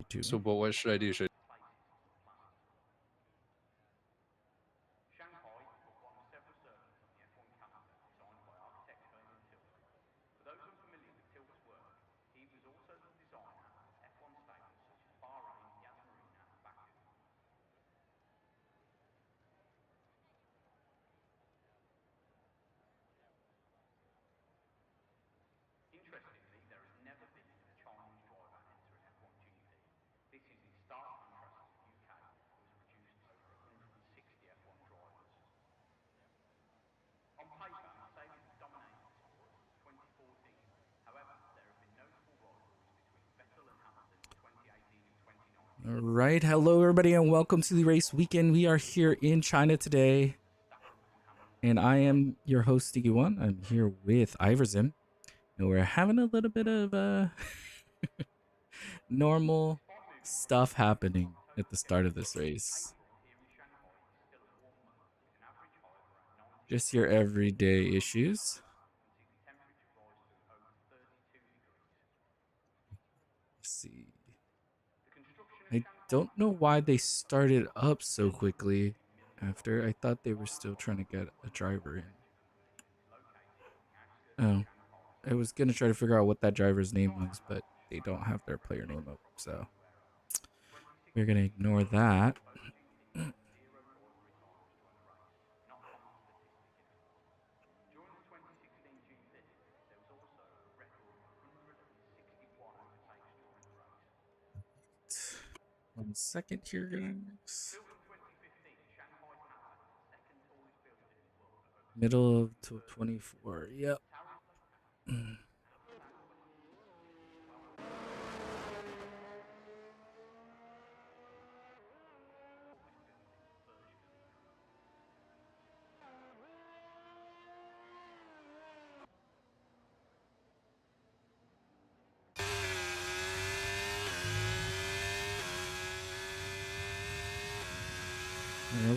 2. So, but what should I do? All right, hello everybody and welcome to the race weekend. We are here in China today, and I am your host Stiki1. I'm here with Iverson, and we're having a little bit of normal stuff happening at the start of this race. Just your everyday issues. Let's see. I don't know why they started up so quickly after. I thought they were still trying to get a driver in. Oh, I was going to try to figure out what that driver's name was, but they don't have their player name up, so we're going to ignore that. One second here, guys. Middle of 24. Yep.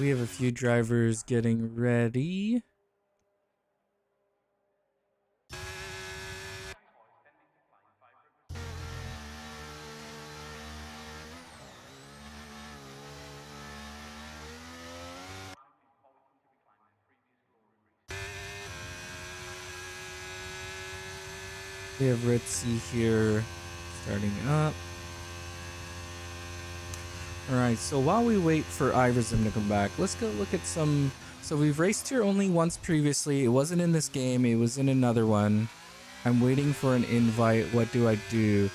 We have a few drivers getting ready. We have Ritzy here starting up. Alright, so while we wait for Iverson to come back, let's go look at some... So we've raced here only once previously. It wasn't in this game, it was in another one. I'm waiting for an invite. What do I do?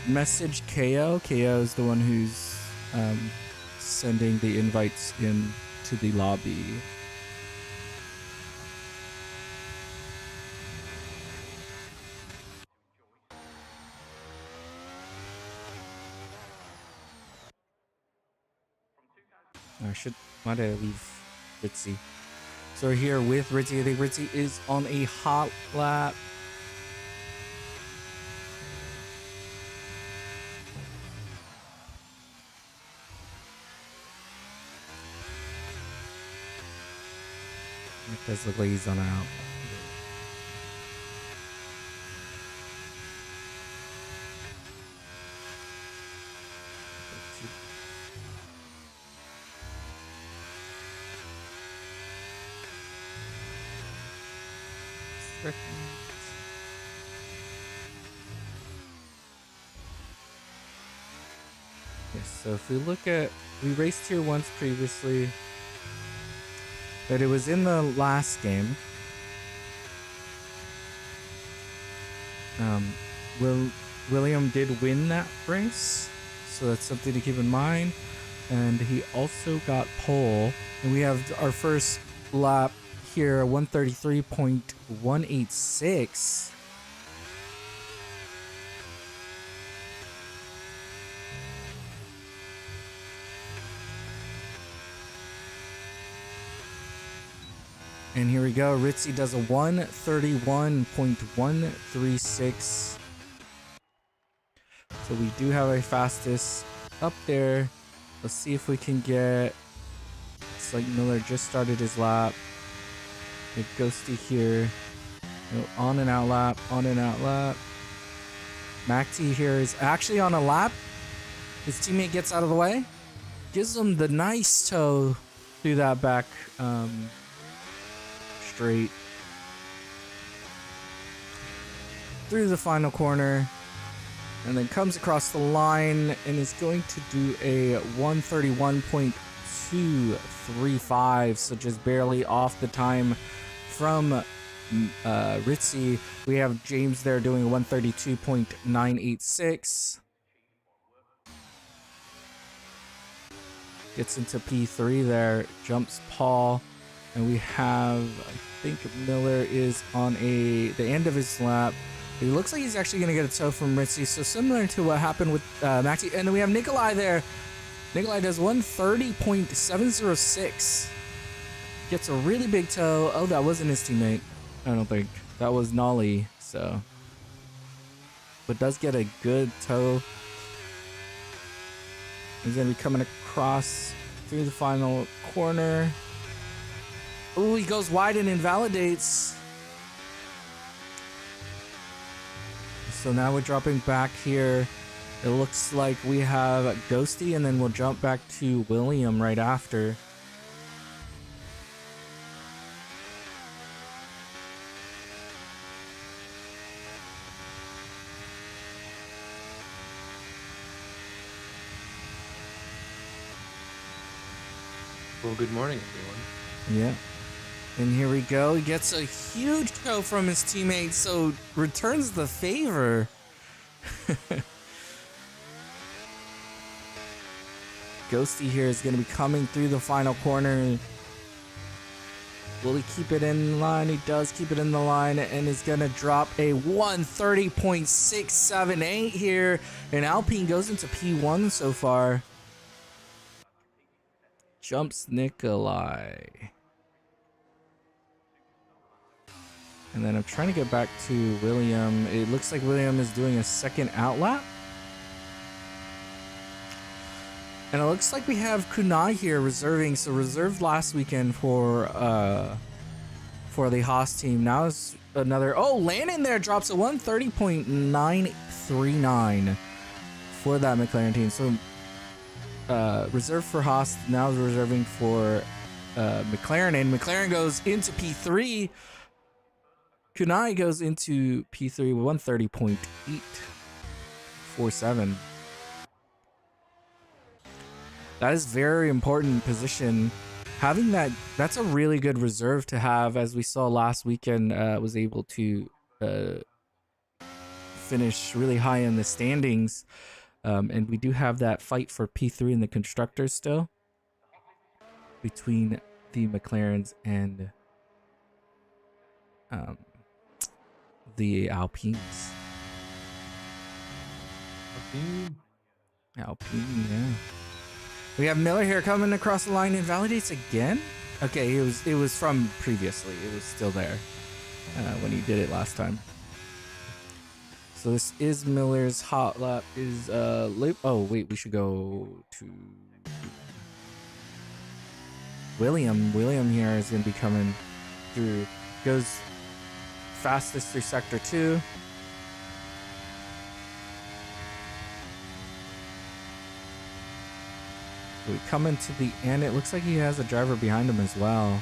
Message KO. KO is the one who's sending the invites in to the lobby. Why did I leave Ritzy? So we're here with Ritzy. I think Ritzy is on a hot lap. It does look like he's on out. Yes, so if we look at, we raced here once previously, but it was in the last game. William did win that race, so that's something to keep in mind. And he also got pole, and we have our first lap here, 133.186. And here we go. Ritzy does a 131.136. So we do have a fastest up there. Let's see if we can get... It's like Miller just started his lap. It goes to here. On and out lap, on and out lap. Maxi here is actually on a lap. His teammate gets out of the way. Gives him the nice toe through that back straight. Through the final corner. And then comes across the line and is going to do a 131.235. So just barely off the time from Ritzy. We have James there doing 132.986. Gets into P3 there, jumps Paul, and we have, I think Miller is on the end of his lap. It looks like he's actually going to get a toe from Ritzy, so similar to what happened with Maxi. And then we have Nikolai there. Nikolai does 130.706. Gets a really big toe. Oh, that wasn't his teammate. I don't think. That was Nolly, so. But does get a good toe. He's going to be coming across through the final corner. Ooh, he goes wide and invalidates. So now we're dropping back here. It looks like we have Ghosty, and then we'll jump back to William right after. Well, good morning, everyone. Yeah. And here we go. He gets a huge toe from his teammate, so returns the favor. Ghosty here is going to be coming through the final corner. Will he keep it in line? He does keep it in the line and is going to drop a 130.678 here. And Alpine goes into P1 so far. Jumps Nikolai. And then I'm trying to get back to William. It looks like William is doing a second outlap. And it looks like we have Kunai here reserving. So reserved last weekend for the Haas team. Now it's another. Oh, Landon there drops a 130.939 for that McLaren team. So reserved for Haas, now reserving for McLaren, and McLaren goes into P3. Kunai goes into P3 with 130.847. That is very important position. Having that's a really good reserve to have, as we saw last weekend, was able to finish really high in the standings. And we do have that fight for P3 in the constructors still between the McLarens and the Alpines. Alpine, yeah. We have Miller here coming across the line and validates again. Okay, it was from previously. It was still there when he did it last time. So this is Miller's hot lap. Is oh wait, we should go to William. William here is gonna be coming through. Goes fastest through sector 2. We come into the end. It looks like he has a driver behind him as well,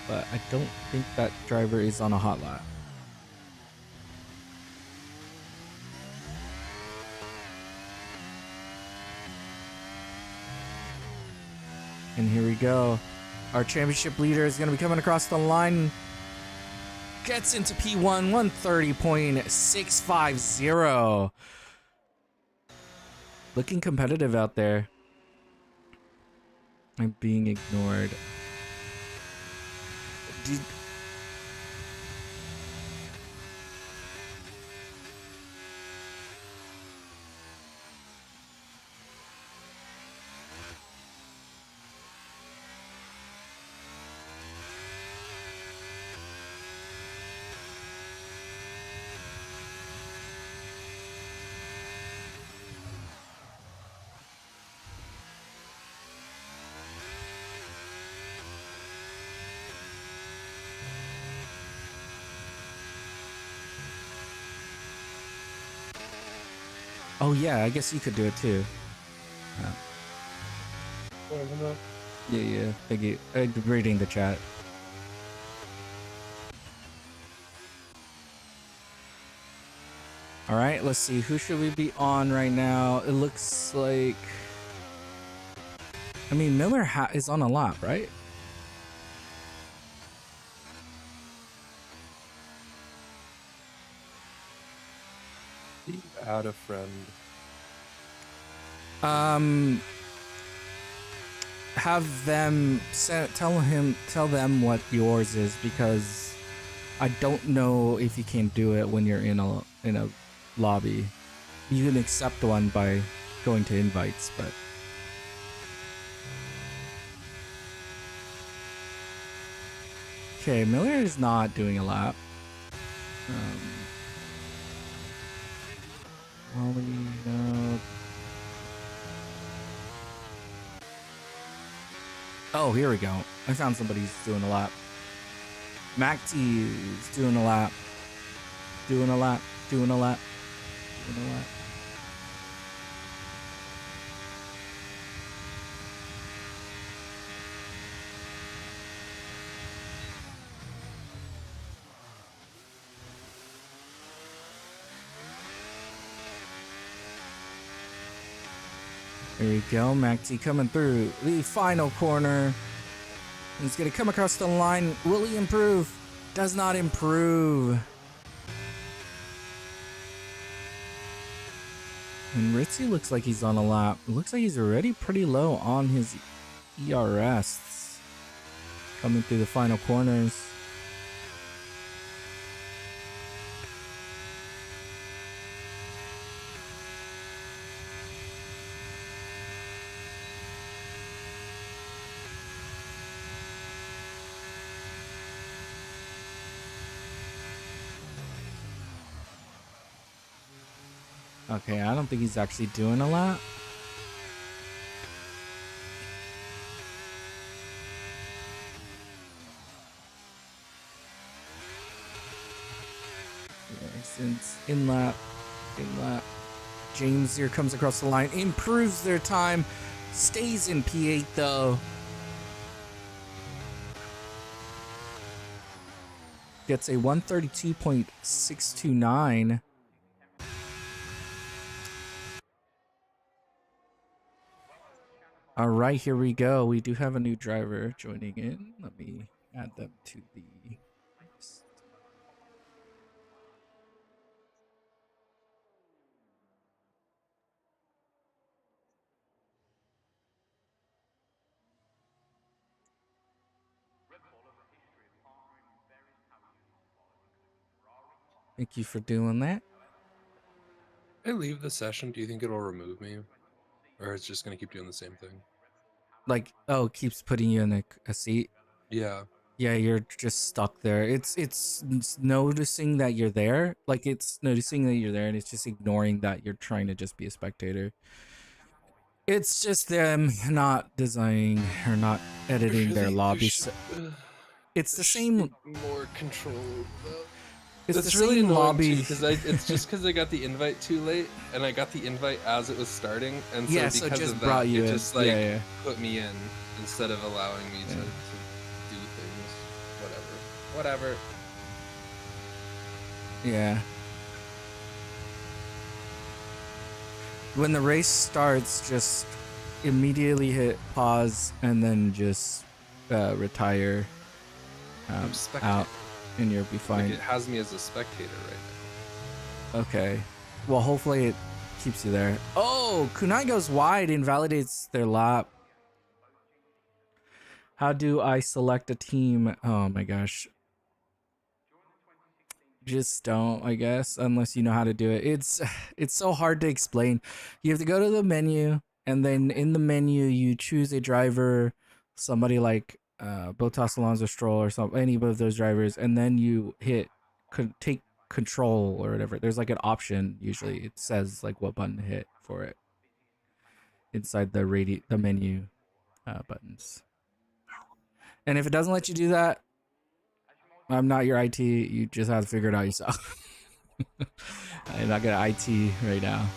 but I don't think that driver is on a hot lap. And here we go. Our championship leader is going to be coming across the line. Gets into P1, 130.650. Looking competitive out there. I'm being ignored. Oh yeah, I guess you could do it too. Yeah. Thank you. Reading the chat. All right, let's see. Who should we be on right now? It looks like... I mean, Miller is on a lap, right? Add a friend. Have them tell them what yours is, because I don't know if you can do it when you're in a lobby. You can accept one by going to invites, but okay, Miller is not doing a lap. Molly, no. Oh, here we go. I found somebody who's doing a lap. Mac T is doing a lap. Doing a lap. Doing a lap. Doing a lap. There you go, Maxi coming through the final corner. He's going to come across the line. Will he improve? Does not improve. And Ritzy looks like he's on a lap. It looks like he's already pretty low on his ERS. Coming through the final corners. Okay, I don't think he's actually doing a lap. Yeah, since in lap. James here comes across the line, improves their time, stays in P8 though. Gets a 132.629. All right, here we go. We do have a new driver joining in. Let me add them to the list. Thank you for doing that. I leave the session, do you think it'll remove me? Or it's just gonna keep doing the same thing? Like, oh, it keeps putting you in a seat. Yeah. Yeah, you're just stuck there. It's noticing that you're there. Like, it's noticing that you're there, and it's just ignoring that you're trying to just be a spectator. It's just them not designing or not editing their lobbies. It's the same. More control. It's That's the really same annoying lobby. because it's just because I got the invite too late, and I got the invite as it was starting, and so Yeah, because so it just of brought that, you it in. just like Yeah. put me in instead of allowing me to do things. Whatever. Yeah. When the race starts, just immediately hit pause and then just retire I'm spectator. out, and you'll be fine. Like it has me as a spectator right now. Okay. Well, hopefully it keeps you there. Oh, Kunai goes wide, invalidates their lap. How do I select a team? Oh my gosh. Just don't, I guess, unless you know how to do it. It's so hard to explain. You have to go to the menu, and then in the menu you choose a driver, somebody like Bottas, Alonso, Stroll, or something, any of those drivers, and then you hit take control or whatever. There's like an option. Usually it says like what button to hit for it inside the menu buttons. And if it doesn't let you do that, I'm not your IT. You just have to figure it out yourself. I'm not gonna IT right now.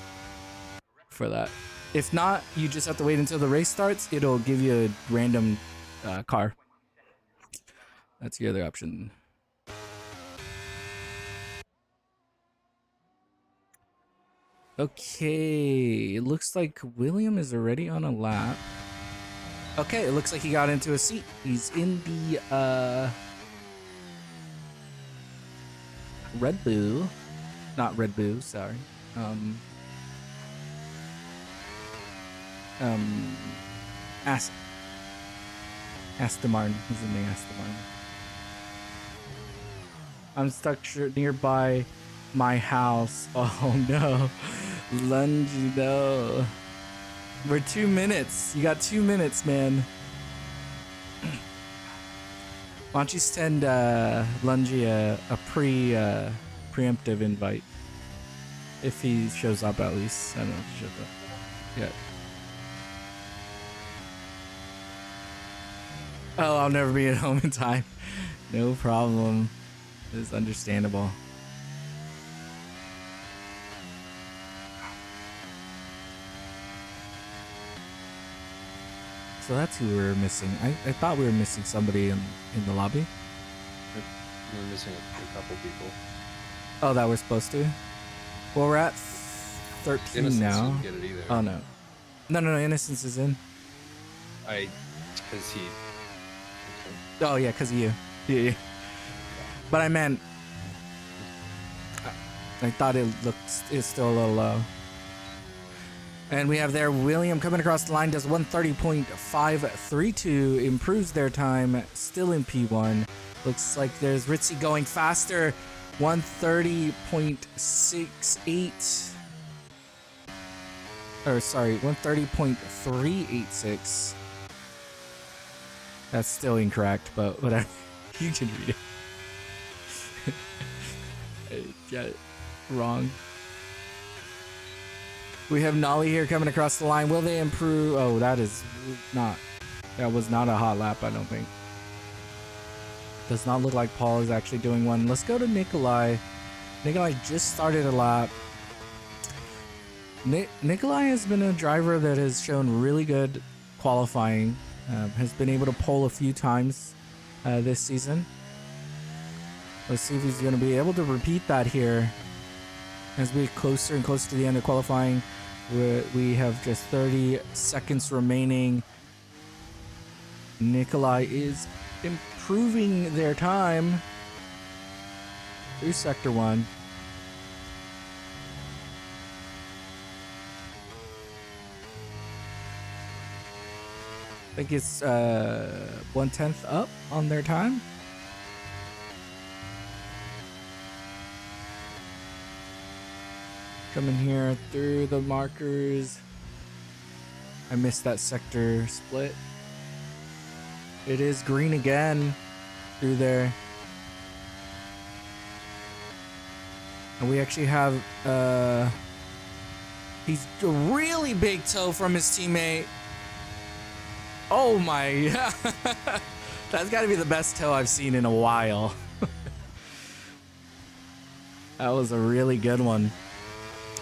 for that. If not, you just have to wait until the race starts. It'll give you a random car. That's the other option. Okay, it looks like William is already on a lap. Okay, it looks like he got into a seat. He's in the Red Bull. Not Red Bull, sorry. Aston Martin. He's in the Aston Martin. I'm stuck nearby my house. Oh no. Lungy, no. We're 2 minutes. You got 2 minutes, man. Why don't you send Lungy a preemptive invite? If he shows up, at least. I don't know if he shows up. Yeah. Oh, I'll never be at home in time. No problem. It's understandable. So that's who we were missing. I thought we were missing somebody in the lobby. We're missing a couple people. Oh, that we're supposed to? Well, we're at 13 Innocence now. didn't get it either. Oh, no. No, Innocence is in. Because he... Oh, yeah, because of you. Yeah. But I meant... I thought it's still a little low. And we have there William coming across the line, does 130.532, improves their time, still in P1. Looks like there's Ritzy going faster, 130.68. Or sorry, 130.386. That's still incorrect, but whatever. You can read it. I got it wrong. We have Nolly here coming across the line. Will they improve? Oh, that was not a hot lap, I don't think. Does not look like Paul is actually doing one. Let's go to Nikolai. Nikolai just started a lap. Nikolai has been a driver that has shown really good qualifying. Has been able to pole a few times this season. Let's see if he's going to be able to repeat that here. As we get closer and closer to the end of qualifying, we have just 30 seconds remaining. Nikolai is improving their time through Sector 1. I think it's 1/10 up on their time. Coming here through the markers. I missed that sector split. It is green again through there. And we actually have he's a really big toe from his teammate. Oh my, that's gotta be the best toe I've seen in a while. That was a really good one.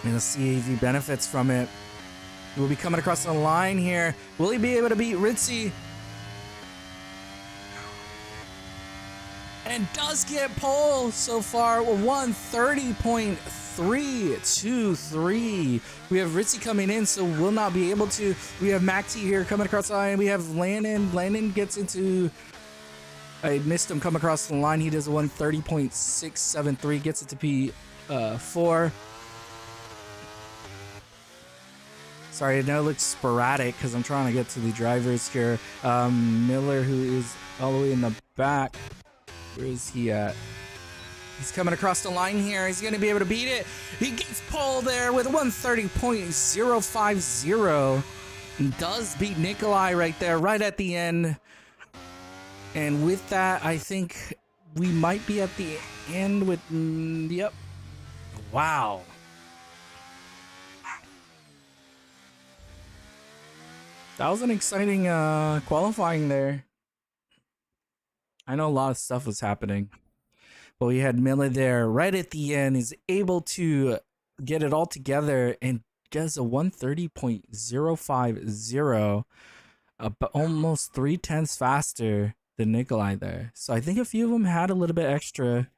And let's see if he benefits from it. He will be coming across the line here. Will he be able to beat Ritzy? And does get pole so far. 130.323. We have Ritzy coming in, so will not be able to. We have Maxi here coming across the line. We have Landon. Landon gets into... I missed him come across the line. He does a 130.673. Gets it to P4. Sorry, I know it looks sporadic because I'm trying to get to the drivers here. Miller, who is all the way in the back. Where is he at? He's coming across the line here. He's going to be able to beat it. He gets pole there with 130.050. And does beat Nikolai right there, right at the end. And with that, I think we might be at the end with... yep. Wow. That was an exciting qualifying there. I know a lot of stuff was happening. But we had Miller there right at the end. He's able to get it all together and gets a 130.050, but almost 3/10 faster than Nikolai there. So I think a few of them had a little bit extra.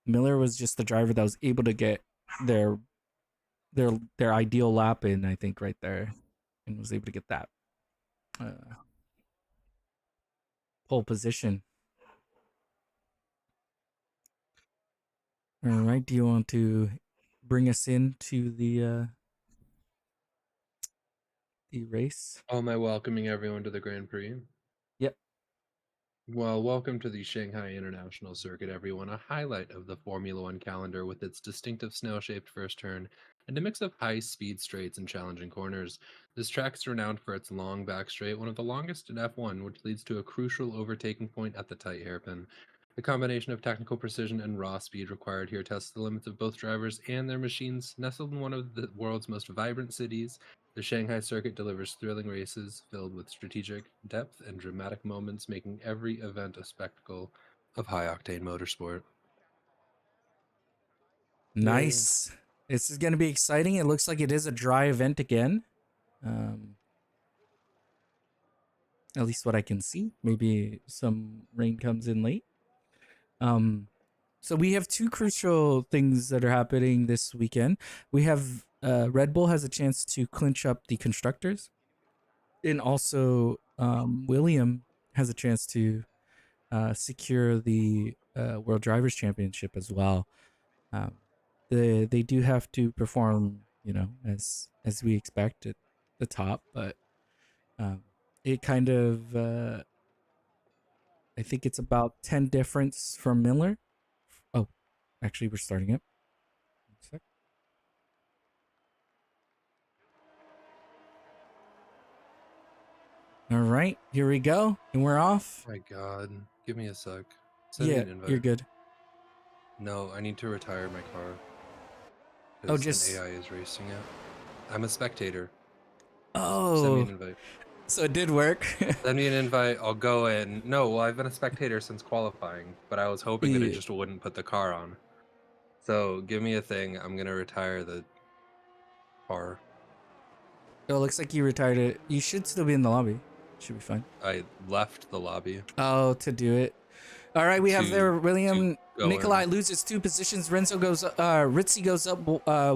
Miller was just the driver that was able to get their their ideal lap in, I think, right there, and was able to get that pole position. All right, do you want to bring us into the race? Oh, am I welcoming everyone to the Grand Prix? Yep. Well, welcome to the Shanghai International Circuit, everyone. A highlight of the Formula One calendar with its distinctive snail-shaped first turn and a mix of high-speed straights and challenging corners. This track is renowned for its long back straight, one of the longest in F1, which leads to a crucial overtaking point at the tight hairpin. The combination of technical precision and raw speed required here tests the limits of both drivers and their machines. Nestled in one of the world's most vibrant cities, the Shanghai circuit delivers thrilling races filled with strategic depth and dramatic moments, making every event a spectacle of high-octane motorsport. Nice. This is going to be exciting. It looks like it is a dry event again. At least what I can see. Maybe some rain comes in late. So we have two crucial things that are happening this weekend. We have Red Bull has a chance to clinch up the constructors, and also William has a chance to secure the World Drivers' Championship as well. They do have to perform, as we expect at the top, but it kind of I think it's about 10 difference from Miller. Oh, actually, we're starting it. One sec. All right, here we go, and we're off. Oh my God, give me a sec. Send me Yeah, an invite. you're good. No, I need to retire my car. Oh, Because an AI is racing it. I'm a spectator. Send me Oh, an invite. so it did work. Send me an invite. I'll go in. No, well, I've been a spectator since qualifying, but I was hoping that it Yeah. just wouldn't put the car on. So give me a thing. I'm gonna retire the car. Oh, it looks like you retired it. You should still be in the lobby. Should be fine. I left the lobby. Oh, to do it. All right, we have there William. go Nikolai in. loses 2 positions. Ritzy goes up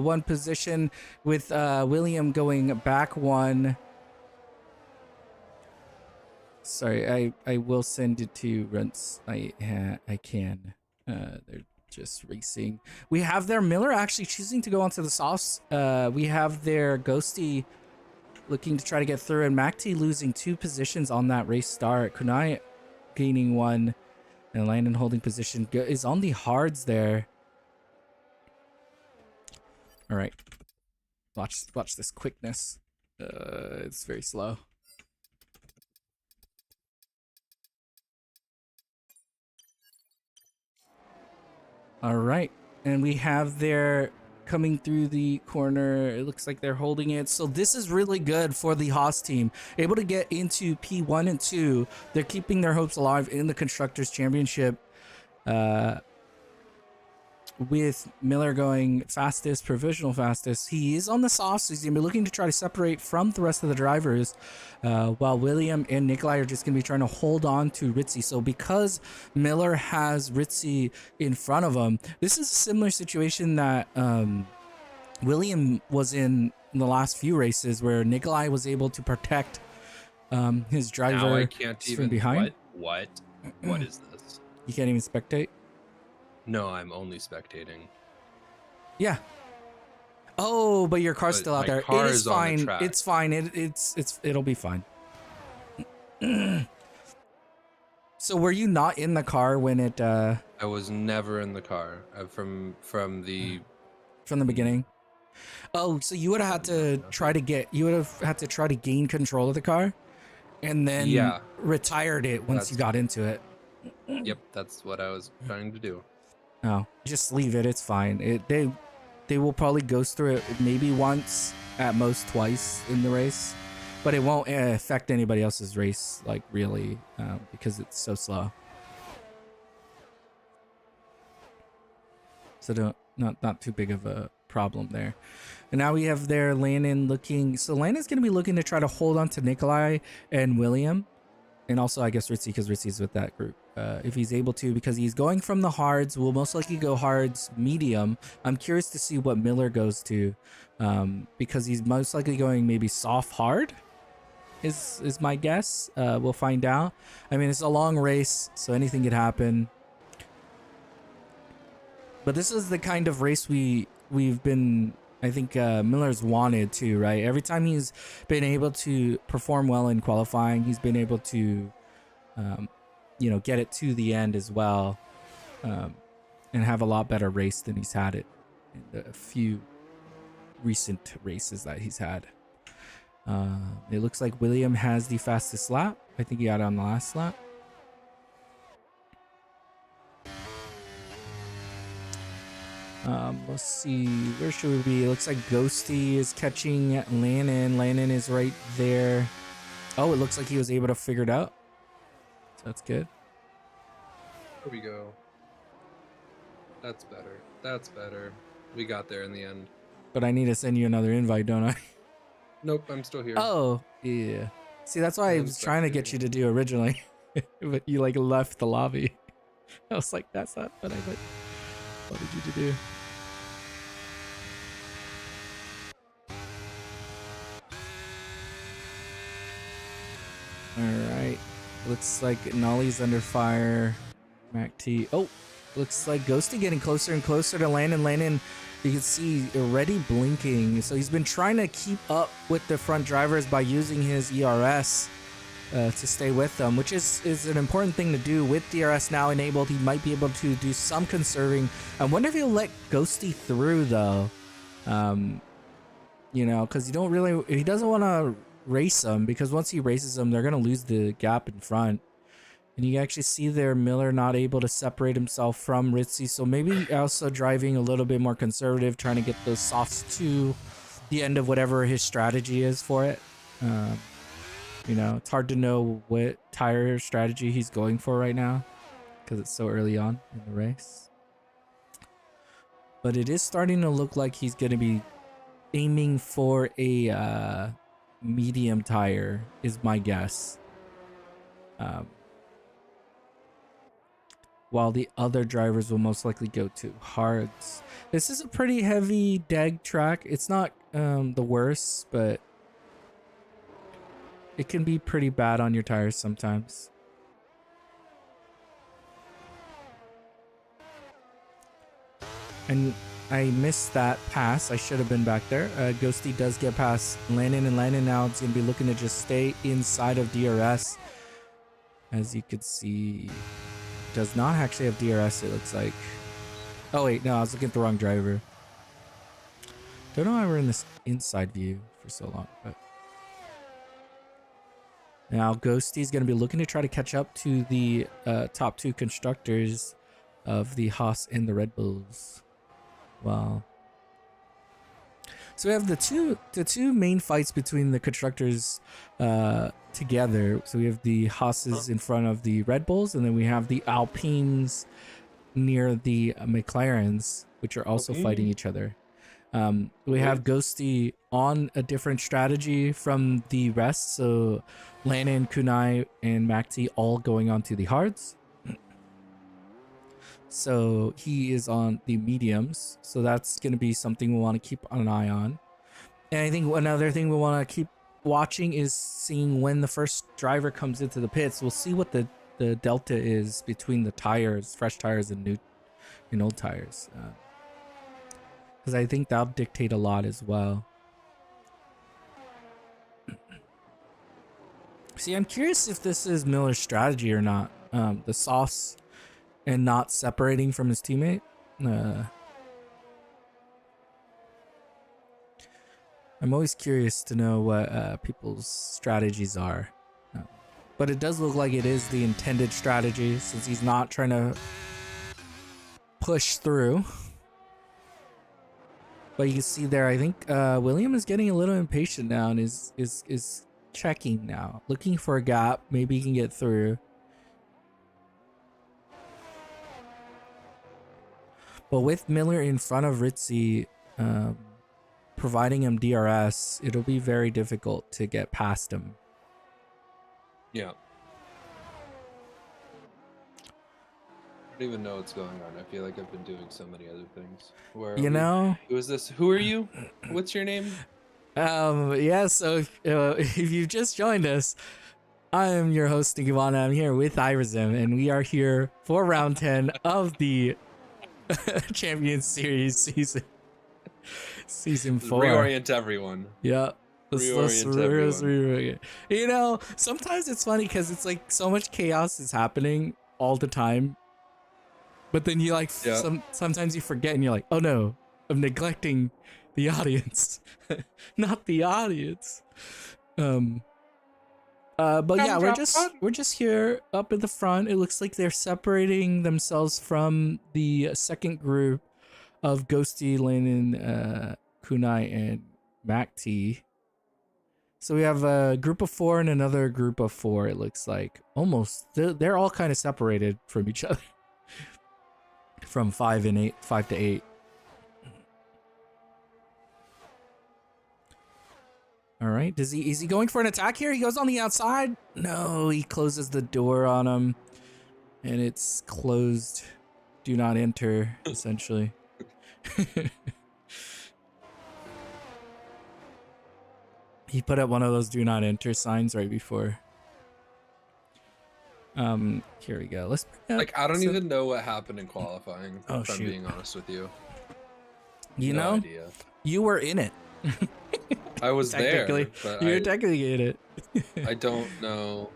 1 position, with William going back 1. Sorry, I will send it to Rents. I can. They're just racing. We have their Miller actually choosing to go onto the softs. We have their Ghosty looking to try to get through, and MacT losing 2 positions on that race start. Kunai gaining 1, and Landon holding position is on the hards there. All right, watch this quickness. It's very slow. All right, and we have their coming through the corner. It looks like they're holding it. So this is really good for the Haas team. Able to get into P1 and 2. They're keeping their hopes alive in the Constructors' Championship. With Miller going fastest, provisional fastest. He is on the soft, so he's going to be looking to try to separate from the rest of the drivers, while William and Nikolai are just going to be trying to hold on to Ritzy. So because Miller has Ritzy in front of him, this is a similar situation that William was in the last few races, where Nikolai was able to protect his driver now I can't from even, behind. What is this? You can't even spectate? No, I'm only spectating. Yeah. Oh, but your car's But still out my there. car It is is on the fine. track. It's fine. It'll be fine. So were you not in the car when it I was never in the car from the beginning? Oh, so you would have had to try to gain control of the car, and then retired it once you got into it. Yep, that's what I was trying to do. Oh, just leave it. It's fine. They will probably ghost through it maybe once, at most twice in the race, but it won't affect anybody else's race, like, really, because it's so slow. So not too big of a problem there. And now we have there Landon looking. So Landon's going to be looking to try to hold on to Nikolai and William. And also, I guess, Ritzy, because Ritzy's with that group. If he's able to, because he's going from the hards, will most likely go hards medium. I'm curious to see what Miller goes to, because he's most likely going maybe soft hard, is my guess. We'll find out. I mean, it's a long race, so anything could happen. But this is the kind of race we've been, I think, Miller's wanted to, right? Every time he's been able to perform well in qualifying, he's been able to, you know, get it to the end as well, and have a lot better race than he's had it in the few recent races that he's had. It looks like William has the fastest lap. I think he got it on the last lap. Let's see, where should we be? It looks like Ghosty is catching Lannon. Lannon is right there. Oh, it looks like he was able to figure it out. So that's good. There we go. That's better. That's better. We got there in the end. But I need to send you another invite, don't I? Nope, I'm still here. Oh, yeah. See, that's what I was trying to get you to do originally. But you like left the lobby. I was like, that's not what I wanted you to do. Alright. Looks like Nolly's under fire. Mac T. Oh, looks like Ghosty getting closer and closer to Landon. Landon, you can see already blinking. So he's been trying to keep up with the front drivers by using his ERS to stay with them, which is an important thing to do. With DRS now enabled, he might be able to do some conserving. I wonder if he'll let Ghosty through though. You know, because he doesn't want to race him, because once he races him, they're going to lose the gap in front. And you can actually see there Miller not able to separate himself from Ritzy. So maybe also driving a little bit more conservative, trying to get those softs to the end of whatever his strategy is for it. You know, it's hard to know what tire strategy he's going for right now, because it's so early on in the race. But it is starting to look like he's going to be aiming for a medium tire, is my guess. While the other drivers will most likely go to hards. This is a pretty heavy DEG track. It's not the worst, but it can be pretty bad on your tires sometimes. And I missed that pass. I should have been back there. Ghosty does get past Landon, and Landon now is going to be looking to just stay inside of DRS. As you could see, does not actually have DRS, it looks like. Oh wait, no, I was looking at the wrong driver. Don't know why we're in this inside view for so long, but now Ghosty's going to be looking to try to catch up to the top two constructors of the Haas and the Red Bulls. Wow. So we have the two main fights between the constructors together. So we have the Haas's in front of the Red Bulls, and then we have the Alpines near the McLarens, which are also fighting each other. We have Ghosty on a different strategy from the rest. So Landon, Kunai, and Macti all going on to the hards. So he is on the mediums. So that's going to be something we want to keep an eye on. And I think another thing we want to keep watching is seeing when the first driver comes into the pits. We'll see what the delta is between the tires, fresh tires and new and old tires. Because I think that'll dictate a lot as well. See, I'm curious if this is Miller's strategy or not. The softs and not separating from his teammate. I'm always curious to know what people's strategies are. But it does look like it is the intended strategy, since he's not trying to push through. But you can see there, I think William is getting a little impatient now and is checking now, looking for a gap. Maybe he can get through. But with Miller in front of Ritzy, um, providing him DRS, it'll be very difficult to get past him. Yeah. I don't even know what's going on. I feel like I've been doing so many other things. Where are You we? know? Who is this? Who are you? What's your name? Yeah, so if you've just joined us, I am your host, Ivana. I'm here with Iversim, and we are here for round 10 of the Champions Series season 4. Reorient everyone. Yeah. Reorient everyone. You know, sometimes it's funny because it's like so much chaos is happening all the time. But then you like, sometimes you forget and you're like, oh no, I'm neglecting the audience. Not the audience. But yeah, we're just here up at the front. It looks like they're separating themselves from the second group of Ghosty, Lennon, Kunai, and MacT. So we have a group of 4 and another group of 4. It looks like almost they're all kind of separated from each other. From 5 to 8. All right. Is he going for an attack here? He goes on the outside. No, he closes the door on him, and it's closed. Do not enter. Essentially. He put up one of those do not enter signs right before. Here we go. Let's like I don't even know what happened in qualifying. Oh, if I'm being honest with you. You know, idea. You were in it. I was there. But you're technically in it. I don't know.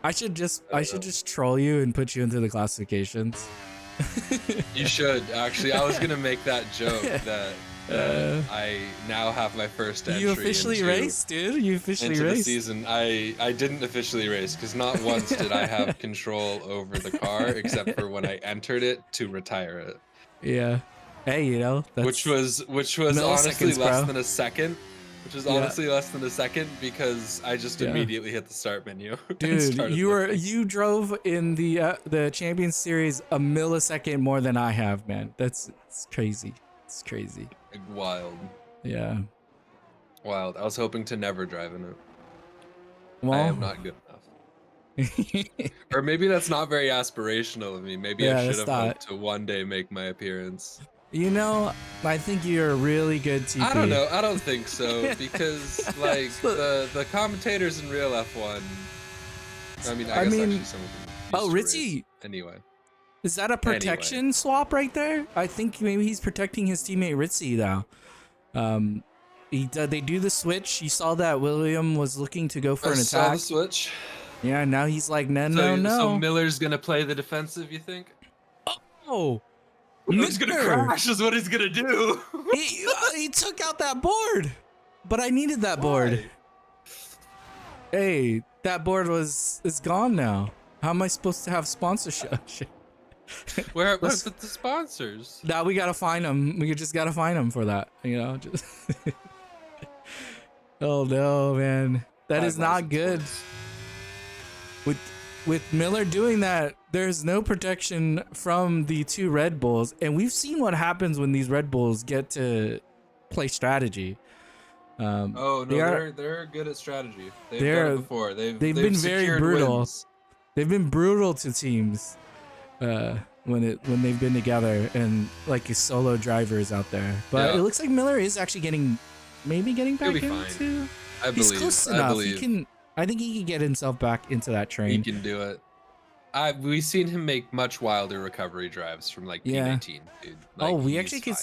I should just troll you and put you into the classifications. You should actually. I was gonna make that joke that I now have my first entry. You officially raced, dude. You officially raced. The season. I didn't officially race because not once did I have control over the car except for when I entered it to retire it. Yeah. Hey, you know, which was honestly less than a second. Which is honestly less than a second because I just immediately hit the start menu. Dude, you drove in the Champions Series a millisecond more than I have, man. It's crazy. It's crazy. Like, wild. Yeah. Wild. I was hoping to never drive in it. Well, I am not good enough. Or maybe that's not very aspirational of me. Maybe I should have hoped to one day make my appearance. You know, I think you're a really good TP. I don't know. I don't think so because like the commentators in real F1. I mean, I guess actually some of them. Oh, Ritzy. Anyway. Is that a protection swap right there? I think maybe he's protecting his teammate Ritzy now. They do the switch. You saw that William was looking to go for an attack. Saw the switch. Yeah, now he's like, no. So Miller's gonna play the defensive, you think? Oh. He's gonna crash is what he's gonna do. he took out that board, but I needed that board. Hey, that board is gone now. How am I supposed to have sponsorship? Where's the sponsors? Now we gotta find them. We just gotta find them for that. You know, just. Oh no, man, that is not good. With Miller doing that, there's no protection from the 2 Red Bulls, and we've seen what happens when these Red Bulls get to play strategy. They're good at strategy. They've done it before. They've been very brutal. Wins. They've been brutal to teams when they've been together and like solo drivers out there. But it looks like Miller is actually getting back into. He's close enough. I think he can get himself back into that train. He can do it. We've seen him make much wilder recovery drives from like P19, dude. Like, we actually can.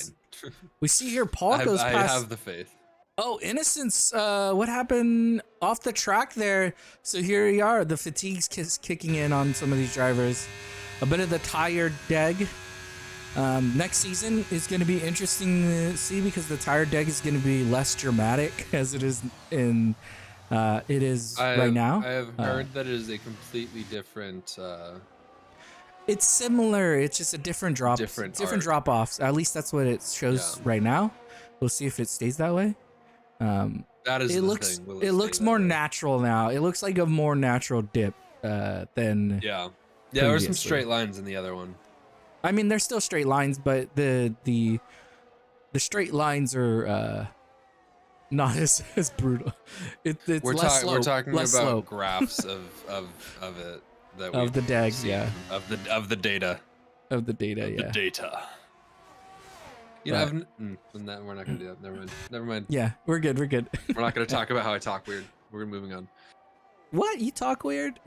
We see here Paul goes past. I have the faith. Oh, Innocence. What happened off the track there? So here we are. The fatigue's kicking in on some of these drivers. A bit of the tire deg. Next season is going to be interesting to see because the tire deg is going to be less dramatic as it is in. Right now. I have heard that it is a completely different. It's similar. It's just a different drop offs. At least that's what it shows right now. We'll see if it stays that way. That is. It looks more natural now. It looks like a more natural dip than. Yeah. There were some straight lines in the other one. I mean, they're still straight lines, but the the straight lines are not as brutal. It's less slope. We're talking less about slope graphs of it that of we've the DAG, seen, yeah, of the data. of the data, Of the yeah. data. You know, we're not gonna do that. Never mind. Yeah, we're good. We're not gonna talk about how I talk weird. We're moving on. What? You talk weird?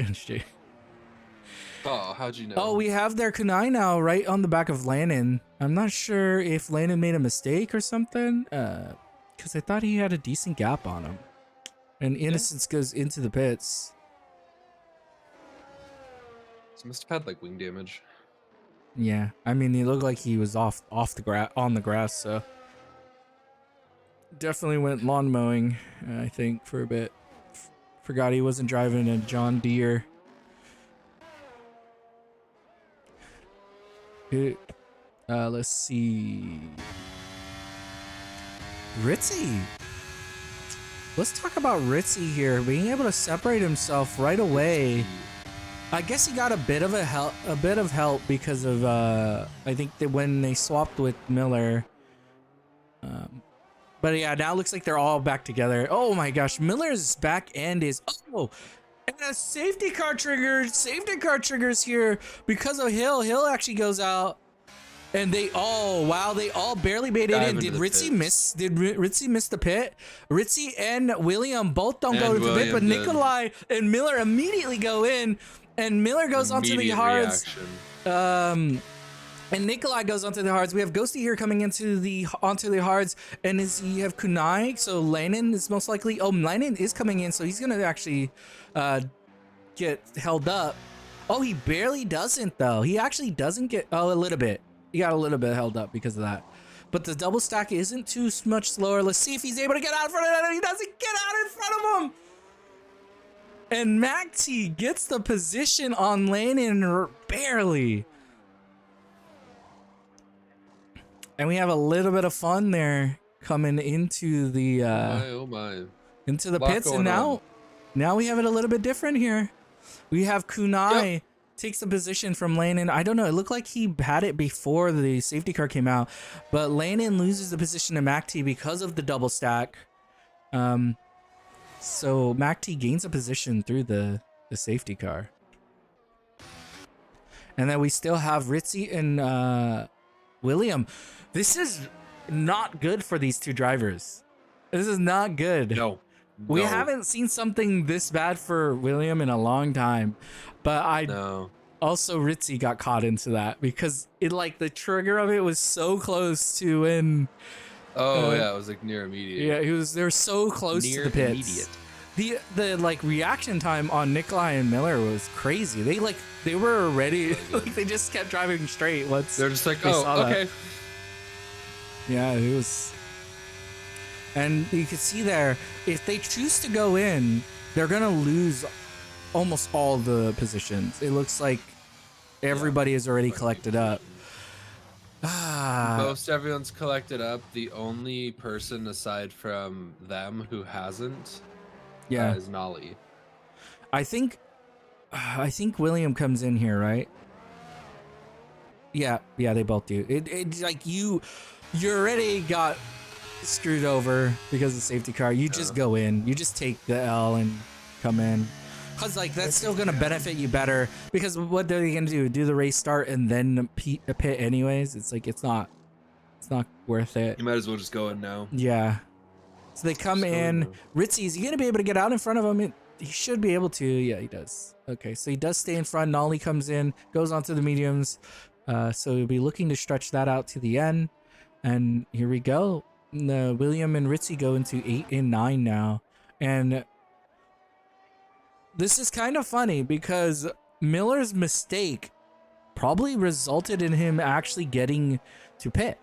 Oh, how'd you know? Oh, we have their kunai now right on the back of Lannon. I'm not sure if Lannon made a mistake or something. Because I thought he had a decent gap on him. And Innocence goes into the pits. So must have had like wing damage. Yeah, I mean, he looked like he was on the grass, so definitely went lawn mowing, I think, for a bit. Forgot he wasn't driving a John Deere. Let's see. Ritzy. Let's talk about Ritzy here, being able to separate himself right away. I guess he got a bit of help because of I think that when they swapped with Miller. But yeah, now it looks like they're all back together. Oh my gosh, Miller's back end is and a safety car triggers here because of Hill. Hill actually goes out. And they all barely made it in. Did Ritzy miss? Did Ritzy miss the pit? Ritzy and William both don't go into the pit, but Nikolai and Miller immediately go in, and Miller goes onto the hards. And Nikolai goes onto the hards. We have Ghosty here coming onto the hards, and you have Kunai. So Lannon is most likely. Oh, Lannon is coming in, so he's gonna actually get held up. Oh, he barely doesn't though. He actually doesn't get. Oh, a little bit. He got a little bit held up because of that. But the double stack isn't too much slower. Let's see if he's able to get out in front of that. He doesn't get out in front of him. And Macti gets the position on Lannon barely. And we have a little bit of fun there coming into the into the pits. And now we have it a little bit different here. We have Kunai. Yep. Takes the position from Lannon. I don't know. It looked like he had it before the safety car came out, but Lannon loses the position to MacT because of the double stack. So MacT gains a position through the safety car. And then we still have Ritzy and William. This is not good for these two drivers. This is not good. No. We haven't seen something this bad for William in a long time, but also Ritzy got caught into that because it the trigger of it was so close to when. Oh yeah, it was like near immediate. Yeah, they were so close to the pits. Immediate. The reaction time on Nikolai and Miller was crazy. They were already they just kept driving straight once. They're just like, saw okay. That. Yeah, it was. And you can see there, if they choose to go in, they're going to lose almost all the positions. It looks like everybody is already collected up. Most everyone's collected up. The only person aside from them who hasn't is Nolly. I think William comes in here, right? Yeah, they both do. It's like you already got screwed over because of the safety car. You just go in. You just take the L and come in. Because that's still going to benefit you better. Because what are they going to do? Do the race start and then pit anyways? It's not worth it. You might as well just go in now. Yeah. So they come in. Ritzy, is he going to be able to get out in front of him? He should be able to. Yeah, he does. Okay, so he does stay in front. Nolly comes in, goes onto the mediums. So he'll be looking to stretch that out to the end. And here we go. William and Ritzy go into 8 and 9 now. And this is kind of funny because Miller's mistake probably resulted in him actually getting to pit,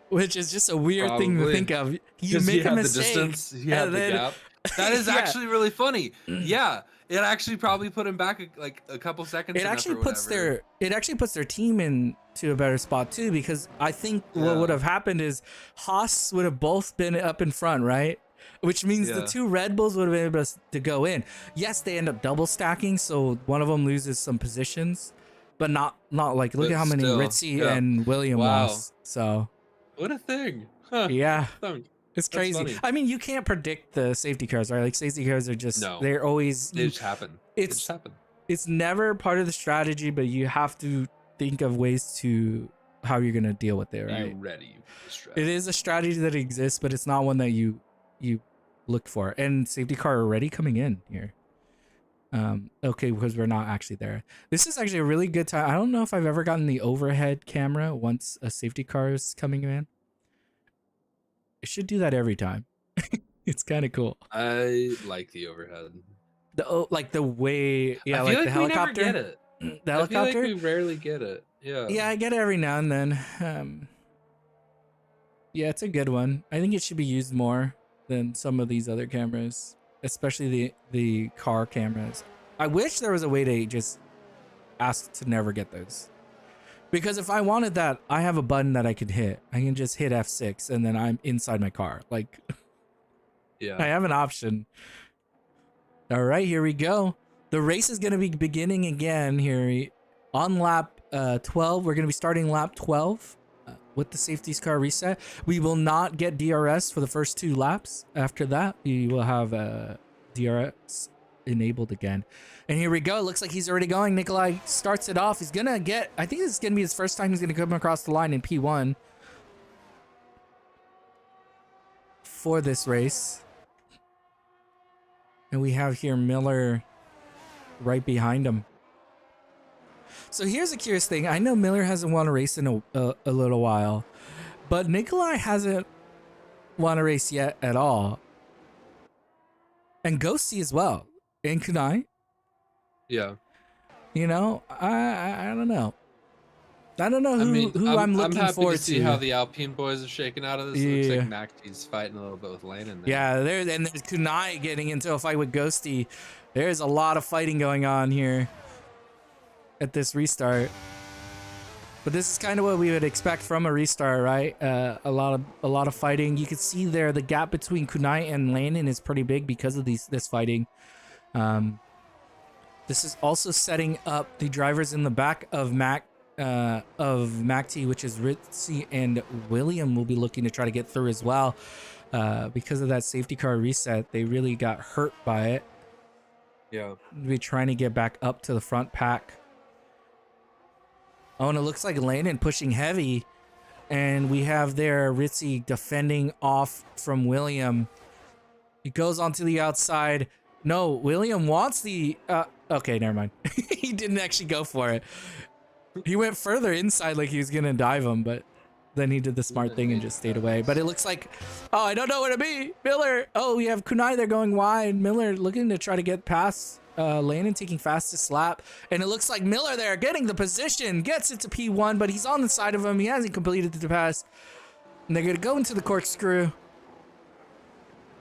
which is just a weird thing to think of. You make a mistake. The distance, you have the gap. That is actually really funny. Yeah. It actually probably put him back a couple seconds. It actually puts their team into a better spot too, because I think what would have happened is Haas would have both been up in front, right? Which means the two Red Bulls would have been able to go in. Yes, they end up double stacking, so one of them loses some positions, but not look at how many Ritzy and William lost. So What a thing. Huh. Yeah, Thunk. it's That's crazy. funny. I mean, you can't predict the safety cars, right? Like safety cars are just No, they're always they you. just happen. They just It's happen. it's never part of the strategy, but you have to think of ways to how you're gonna deal with it, Be right? ready for the It strategy. is a strategy that exists, but it's not one that you look for. And safety car already coming in here. Okay, because we're not actually there. This is actually a really good time. I don't know if I've ever gotten the overhead camera once a safety car is coming in. It should do that every time. It's kind of cool. I like the overhead. Like the way, I yeah, feel like the like we never helicopter. get it. The I feel like helicopter. we rarely get it. Yeah. Yeah, I get it every now and then. Yeah, it's a good one. I think it should be used more than some of these other cameras, especially the car cameras. I wish there was a way to just ask to never get those. Because if I wanted that, I have a button that I could hit. I can just hit F6 and then I'm inside my car. Like, Yeah. I have an option. All right, here we go. The race is going to be beginning again here on lap 12. We're going to be starting lap 12 with the safety car reset. We will not get DRS for the first 2 laps. After that, we will have DRS enabled again. And here we go. It looks like he's already going. Nikolai starts it off. He's going to get, I think this is going to be his first time he's going to come across the line in P1 for this race. And we have here Miller right behind him. So here's a curious thing. I know Miller hasn't won a race in a little while, but Nikolai hasn't won a race yet at all. And Ghosty as well. And Kunai. Yeah. You know, I don't know. I don't know who I'm looking happy forward to see how the Alpine boys are shaking out of this. It looks like Macti's fighting a little bit with Landon there. Yeah, there's Kunai getting into a fight with Ghosty. There's a lot of fighting going on here at this restart. But this is kind of what we would expect from a restart, right? A lot of fighting. You can see there the gap between Kunai and Landon is pretty big because of this fighting. This is also setting up the drivers in the back of Macti, which is Ritzy and William will be looking to try to get through as well. Because of that safety car reset, they really got hurt by it. Yeah. We'll be trying to get back up to the front pack. Oh, and it looks like Landon pushing heavy. And we have there Ritzy defending off from William. He goes onto the outside. No, William wants the... okay, never mind. He didn't actually go for it. He went further inside like he was going to dive him, but then he did the smart thing and just stayed away. But it looks like... Oh, I don't know where to be. Miller. Oh, we have Kunai there going wide. Miller looking to try to get past Landon, taking fastest lap. And it looks like Miller there getting the position. Gets it to P1, but he's on the side of him. He hasn't completed the pass. And they're going to go into the corkscrew.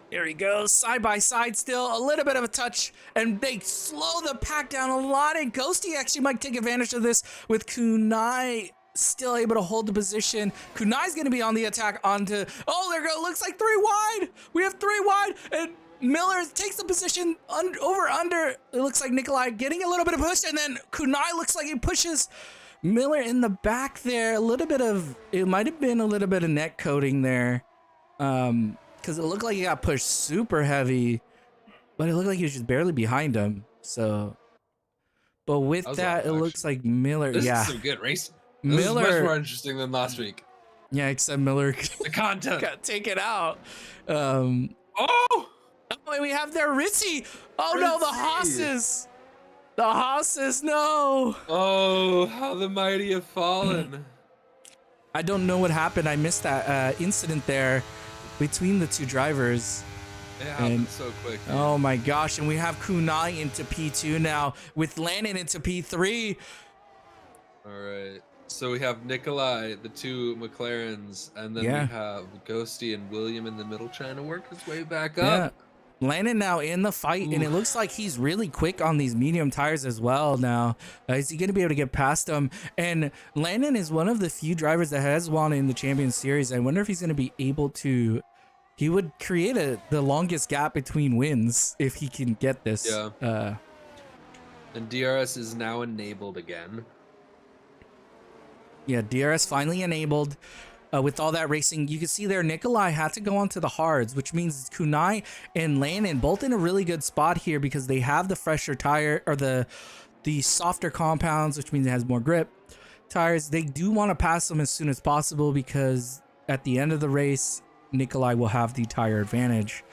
There he goes, side by side still, a little bit of a touch, and they slow the pack down a lot, and Ghosty actually might take advantage of this with Kunai still able to hold the position. Kunai's going to be on the attack onto, oh, there go, looks like 3 wide. We have 3 wide, and Miller takes the position over under. It looks like Nikolai getting a little bit of push, and then Kunai looks like he pushes Miller in the back there. A little bit of, it might have been a little bit of net coating there. Because it looked like he got pushed super heavy, but it looked like he was just barely behind him. So, but with that, it looks like Miller. This is some good racing. Miller, this is much more interesting than last week. Yeah, except Miller the content got taken out. Oh, we have there Ritzy. Oh no, the Haas's. The Haas's, no. Oh, how the mighty have fallen. I don't know what happened. I missed that incident there between the 2 drivers. It happened so quick. Oh my gosh, and we have Kunai into P2 now with Landon into P3. All right, so we have Nikolai, the 2 McLarens, and then we have Ghosty and William in the middle trying to work his way back up. Landon now in the fight, and it looks like he's really quick on these medium tires as well now. Is he going to be able to get past them? And Landon is one of the few drivers that has won in the Champions Series. I wonder if he's going to be able to... He would create the longest gap between wins if he can get this. Yeah. And DRS is now enabled again. Yeah, DRS finally enabled. with all that racing. You can see there Nikolai had to go onto the hards, which means Kunai and Landon both in a really good spot here because they have the fresher tire or the softer compounds, which means it has more grip tires. They do want to pass them as soon as possible because at the end of the race, Nikolai will have the tire advantage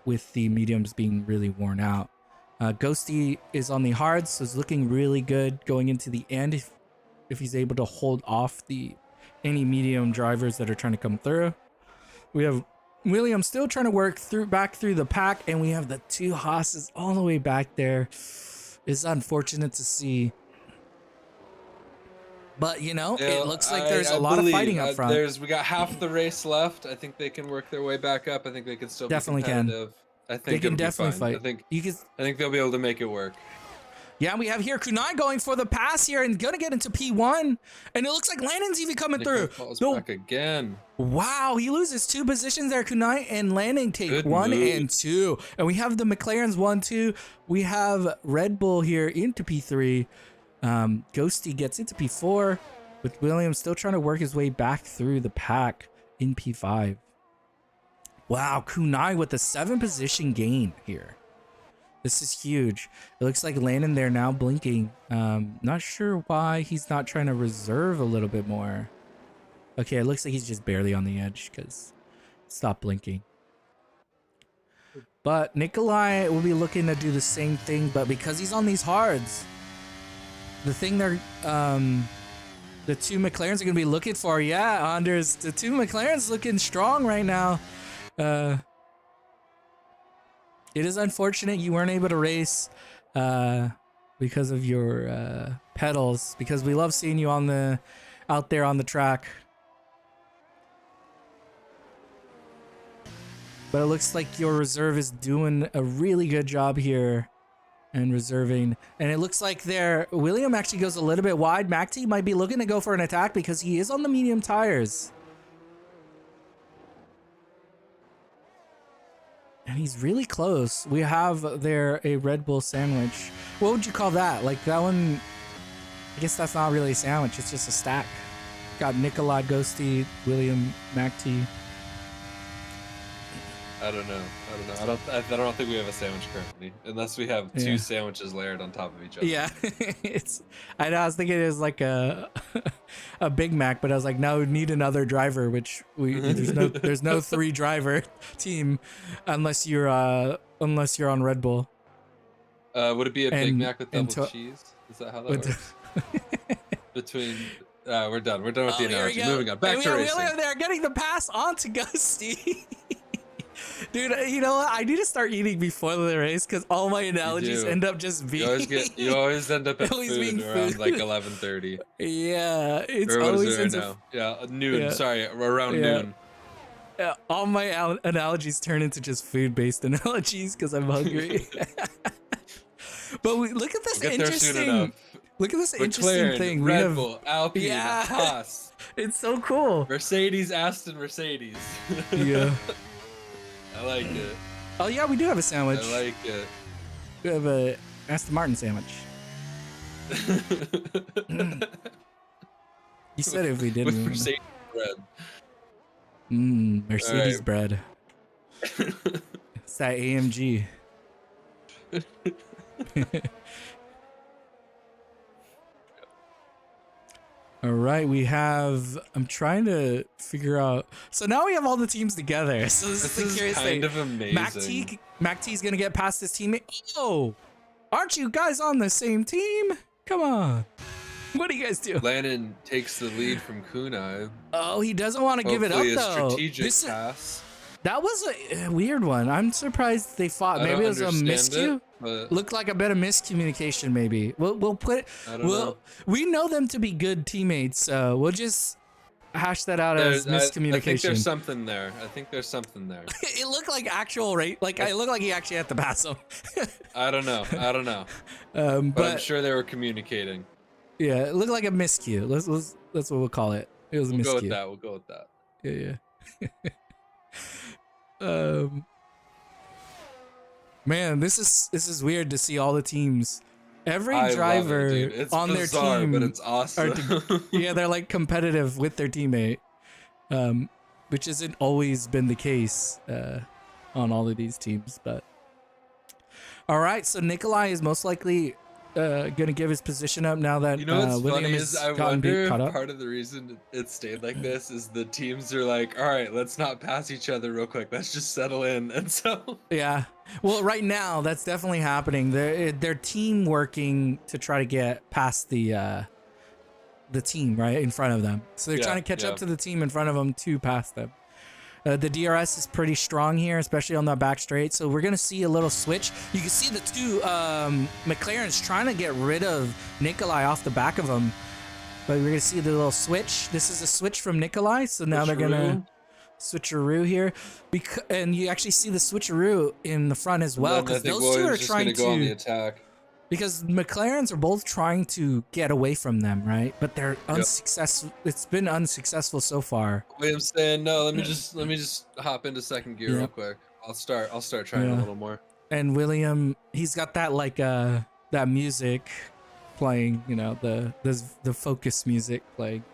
with the mediums being really worn out. Ghosty is on the hards, so it's looking really good going into the end if he's able to hold off any medium drivers that are trying to come through. We have William still trying to work back through the pack, and we have the two Haas's all the way back there. It's unfortunate to see. But, you know, it looks like there's a lot of fighting up front. We got half the race left. I think they can work their way back up. I think they can still definitely be competitive. I think they can definitely fight. I think they'll be able to make it work. Yeah, we have here Kunai going for the pass here and gonna get into P1, and it looks like Landon's even coming through. Back again. Wow, he loses 2 positions there. Kunai and Landon take good 1 move. And 2, and we have the McLarens 1, 2. We have Red Bull here into P3. Ghosty gets into P4, with Williams still trying to work his way back through the pack in P5. Wow, Kunai with a 7 position gain here. This is huge. It looks like Landon there now blinking. Not sure why he's not trying to reserve a little bit more. Okay, it looks like he's just barely on the edge because stop blinking. But Nikolai will be looking to do the same thing, but because he's on these hards, the thing they're the 2 McLarens are gonna be looking for. Yeah, Anders, the 2 McLarens looking strong right now. It is unfortunate you weren't able to race because of your pedals, because we love seeing you out there on the track. But it looks like your reserve is doing a really good job here and reserving. And it looks like William actually goes a little bit wide. Macti might be looking to go for an attack because he is on the medium tires. And he's really close. We have there a Red Bull sandwich. What would you call that? Like that one, I guess that's not really a sandwich. It's just a stack. Got Nikolai, Ghosty, William, Macti. I don't know. I don't think we have a sandwich currently, unless we have 2 sandwiches layered on top of each other. Yeah, I know. I was thinking it was like a Big Mac, but I was like, no, we need another driver. Which there's no 3 driver team unless you're on Red Bull. Would it be a Big Mac with double cheese? Is that how that works? Between. We're done. We're done with the analogy. Moving on. Back to racing. They're getting the pass on to Ghosty. Dude, you know what? I need to start eating before the race because all my analogies end up just being. You always end up at food around like 11:30. Yeah, it's always ends up. Yeah, noon. Yeah. Sorry, around noon. Yeah, all my analogies turn into just food-based analogies because I'm hungry. But look at this interesting. Look at this interesting thing. Red Bull, Alpine, Haas. It's so cool. Mercedes, Aston, Mercedes. Yeah. I like it. Oh yeah, we do have a sandwich. I like it. We have a Aston Martin sandwich. You said if we didn't. With Mercedes bread. Mercedes bread. It's that AMG. All right, I'm trying to figure out. So now we have all the teams together. So this is the curious thing. Kind of amazing. MacT's gonna get past his teammate. Oh, aren't you guys on the same team? Come on. What do you guys do? Landon takes the lead from Kunai. Oh, he doesn't want to give it up though. Strategic pass. That was a weird one. I'm surprised they fought. Maybe it was a miscue. Looked like a bit of miscommunication. Maybe we'll put it. We know them to be good teammates, so we'll just hash that out as miscommunication. I think there's something there. It looked like actual rate. Like it looked like he actually had to pass him. I don't know. But I'm sure they were communicating. Yeah, it looked like a miscue. That's what we'll call it. It was a miscue. We'll go with that. Yeah. Man, this is weird to see all the teams. Every driver on their team, but it's awesome. they're like competitive with their teammate. which hasn't always been the case on all of these teams. But all right, so Nikolai is most likely going to give his position up now that You know what's William funny has is I gotten wonder caught if up. part of the reason it stayed like this is the teams are like, all right, let's not pass each other real quick. Let's just settle in. And so Yeah. Well, right now that's definitely happening. They're team working to try to get past the team right in front of them. So they're trying to catch up to the team in front of them to pass them. The DRS is pretty strong here, especially on the back straight. So we're going to see a little switch. You can see the two McLarens trying to get rid of Nikolai off the back of them. But we're going to see the little switch. This is a switch from Nikolai. So now they're going to switcheroo here. And you actually see the switcheroo in the front as well. Because those two are trying to go on the attack. Because McLarens are both trying to get away from them, right? But they're unsuccessful. It's been unsuccessful so far. William's saying, no, let me just hop into second gear real quick. I'll start trying a little more. And William, he's got that like that music playing, you know, the focus music playing.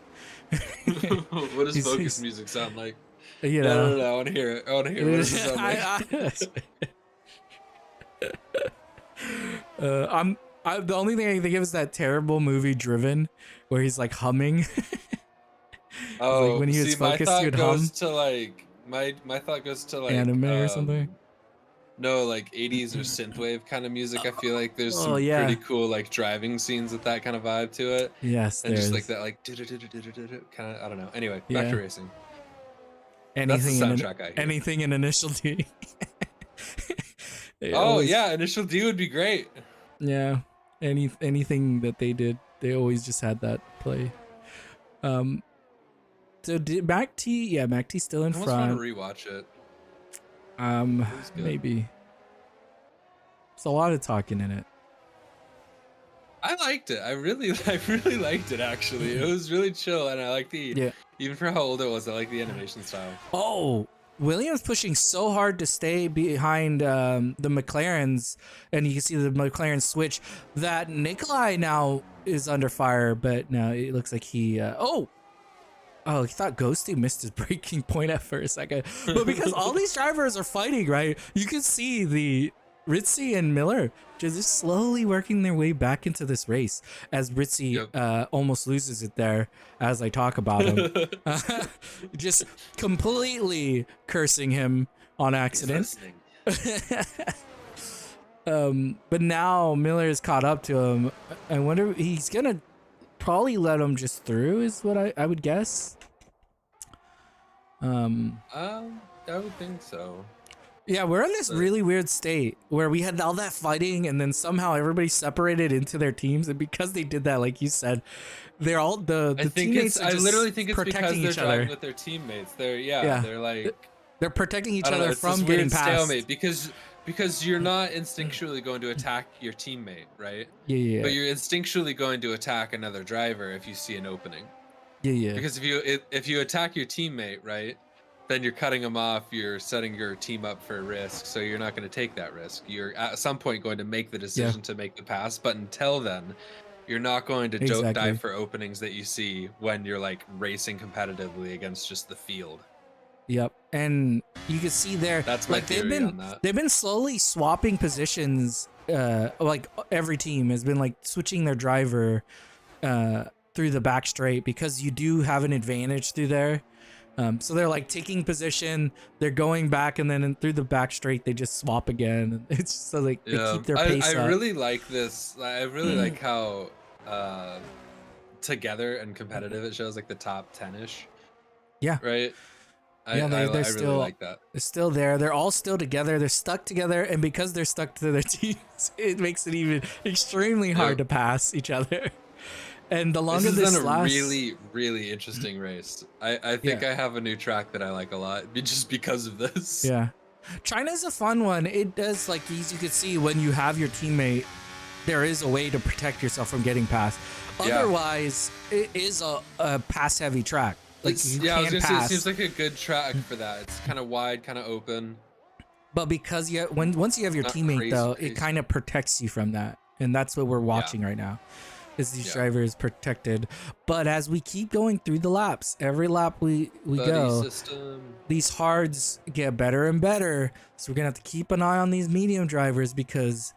What does focus music sound like? You know, no, I want to hear it. What does it sound like? The only thing I can think of is that terrible movie Driven, where he's like humming. Oh, like when he was focused, he would hum. My thought goes to like anime or something. No, like 80s or synthwave kind of music. I feel like there's some pretty cool like driving scenes with that kind of vibe to it. Yes, and just like that like kind of, I don't know. Anyway, back to racing. Anything That's the soundtrack I hear. Anything in Initial D. Yeah, Initial D would be great. Yeah, anything that they did, they always just had that play. So Mac T still in front. I almost want to rewatch it. Maybe. It's a lot of talking in it. I liked it. I really liked it actually. It was really chill, and I like even for how old it was, I like the animation style. Oh, Williams pushing so hard to stay behind the McLarens, and you can see the McLaren switch. That Nikolai now is under fire, but now it looks like he. Oh, he thought Ghosty missed his breaking point at first second, but because all these drivers are fighting, right? You can see the Ritzy and Miller just slowly working their way back into this race as Ritzy almost loses it there as I talk about him. Just completely cursing him on accident. But now Miller is caught up to him. I wonder, he's gonna probably let him just through is what I would guess. I would think so. Yeah, we're in this really weird state where we had all that fighting and then somehow everybody separated into their teams, and because they did that, like you said, they're all the teammates are just I literally think it's because they're each driving other with their teammates. They're like they're protecting each other it's from this getting weird past. stalemate because you're not instinctually going to attack your teammate, right? Yeah. But you're instinctually going to attack another driver if you see an opening. Yeah. Because if you attack your teammate, right, then you're cutting them off. You're setting your team up for a risk, so you're not going to take that risk. You're at some point going to make the decision to make the pass, but until then, you're not going to dive for openings that you see when you're like racing competitively against just the field. Yep, and you can see there. That's my theory on that. They've been slowly swapping positions. Like every team has been like switching their driver through the back straight because you do have an advantage through there. So they're like taking position, they're going back, and then through the back straight they just swap again. It's just so like they keep their pace up. I really like this. I really like how together and competitive it shows, like the top 10-ish. Yeah. Right. I really like that. They're still there. They're all still together. They're stuck together, and because they're stuck to their teams, it makes it even extremely hard to pass each other. And the longer this been a lasts, really interesting race. I think I have a new track that I like a lot just because of this. Yeah, China's a fun one. It does, like, as you can see, when you have your teammate, there is a way to protect yourself from getting past. Otherwise, it is a pass-heavy track. Like, I was gonna say, it seems like a good track for that. It's kind of wide, kind of open. But because once you have your teammate, though, it kind of protects you from that, and that's what we're watching right now. is these Yeah. drivers protected. But as we keep going through the laps, every lap we Buddy go, system. these hards get better and better. So we're gonna have to keep an eye on these medium drivers because,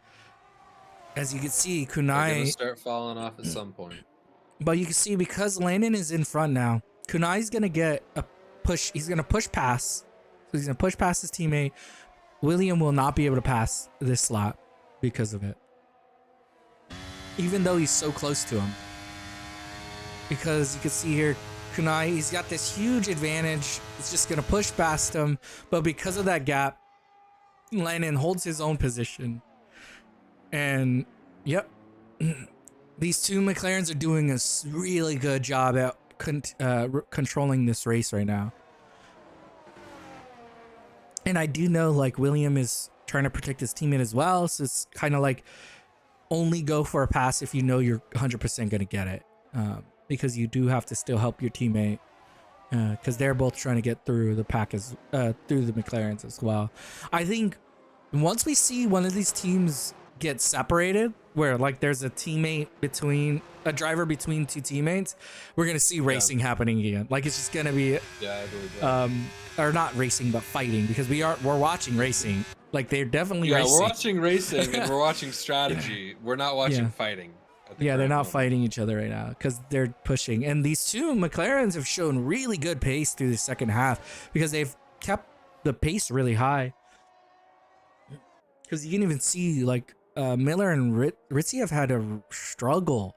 as you can see, They're gonna Kunai. start falling off at some point. But you can see because Landon is in front now, Kunai's gonna get a push. He's gonna push past. So he's gonna push past his teammate. William will not be able to pass this lap because of it. Even though he's so close to him. Because you can see here, Kunai, he's got this huge advantage. He's just gonna push past him. But because of that gap, Landon holds his own position. And yep. These two McLarens are doing a really good job at controlling this race right now. And I do know like William is trying to protect his teammate as well. So it's kind of like only go for a pass if you know you're 100% going to get it. Because you do have to still help your teammate. Because they're both trying to get through the pack through the McLarens as well. I think once we see one of these teams get separated, where like there's a driver between two teammates, we're gonna see racing happening again. Like it's just gonna be Yeah, I believe that. or not racing but fighting, because we're watching racing. Like they're definitely racing. We're watching racing and we're watching strategy. We're not watching fighting. Yeah, they're not fighting each other right now because they're pushing. And these two McLarens have shown really good pace through the second half because they've kept the pace really high. Because you can even see like Miller and Ritzy have had a struggle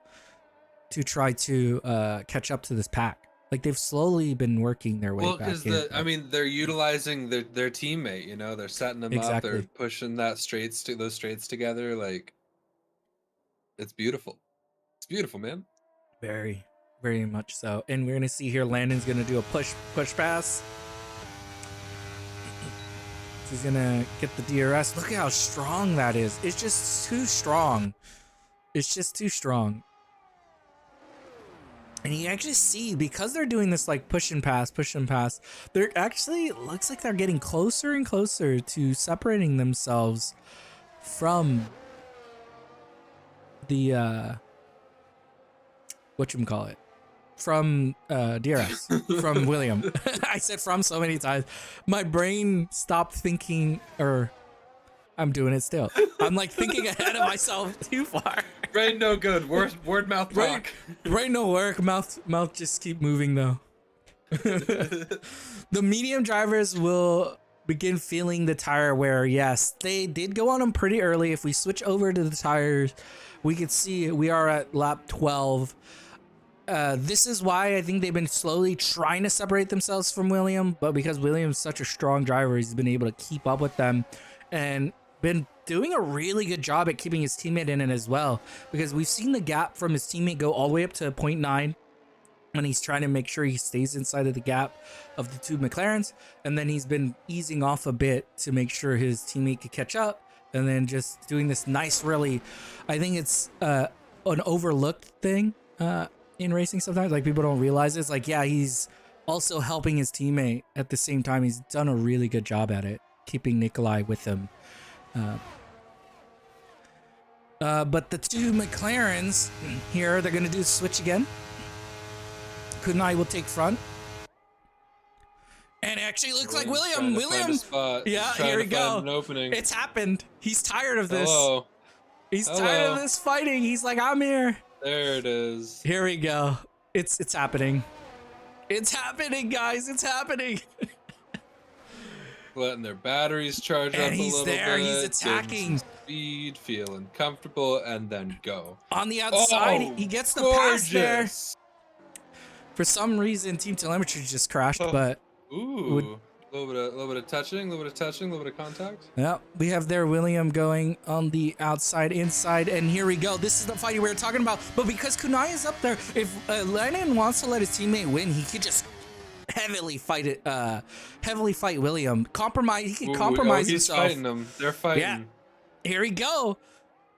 to try to catch up to this pack. Like they've slowly been working their way back. Well, because I mean, they're utilizing their teammate. You know, they're setting them up. They're pushing those straights together. Like it's beautiful. It's beautiful, man. Very, very much so. And we're gonna see here Landon's gonna do a push pass. He's gonna get the DRS. Look at how strong that is. It's just too strong. It's just too strong. And you actually see, because they're doing this like push and pass, they're actually, looks like they're getting closer and closer to separating themselves from the whatchamacallit, from DRS, from William. I said from so many times. My brain stopped thinking, or I'm doing it still. I'm like thinking ahead of myself too far. Brain no good. Word mouth talk. Brain no work. Mouth just keep moving though. The medium drivers will begin feeling the tire wear. Yes, they did go on them pretty early. If we switch over to the tires, we can see we are at lap 12. This is why I think they've been slowly trying to separate themselves from William, but because William's such a strong driver, he's been able to keep up with them and been doing a really good job at keeping his teammate in it as well, because we've seen the gap from his teammate go all the way up to 0.9 and he's trying to make sure he stays inside of the gap of the two McLarens, and then he's been easing off a bit to make sure his teammate could catch up, and then just doing this nice really, I think it's an overlooked thing in racing sometimes. Like people don't realize it's like, yeah, he's also helping his teammate at the same time. He's done a really good job at it, keeping Nikolai with him. But the two McLarens here, they're gonna do the switch again. Kunai will take front, and it actually looks like William. Yeah, here we go. It's happened. He's tired of this. Hello. He's tired of this fighting. He's like, I'm here. There it is. Here we go. It's happening. It's happening, guys. It's happening. Letting their batteries charge up a little bit. And he's attacking. Speed, feeling comfortable, and then go. On the outside, he gets the pass there. For some reason, team telemetry just crashed, but ooh, a little bit of touching, a little bit of contact. Yeah, we have there William going on the outside, inside, and here we go. This is the fight we were talking about. But because Kunai is up there, if Lennon wants to let his teammate win, he could just heavily fight William. Compromise. He could compromise he's himself. Fighting them. They're fighting. Yeah. Here we go.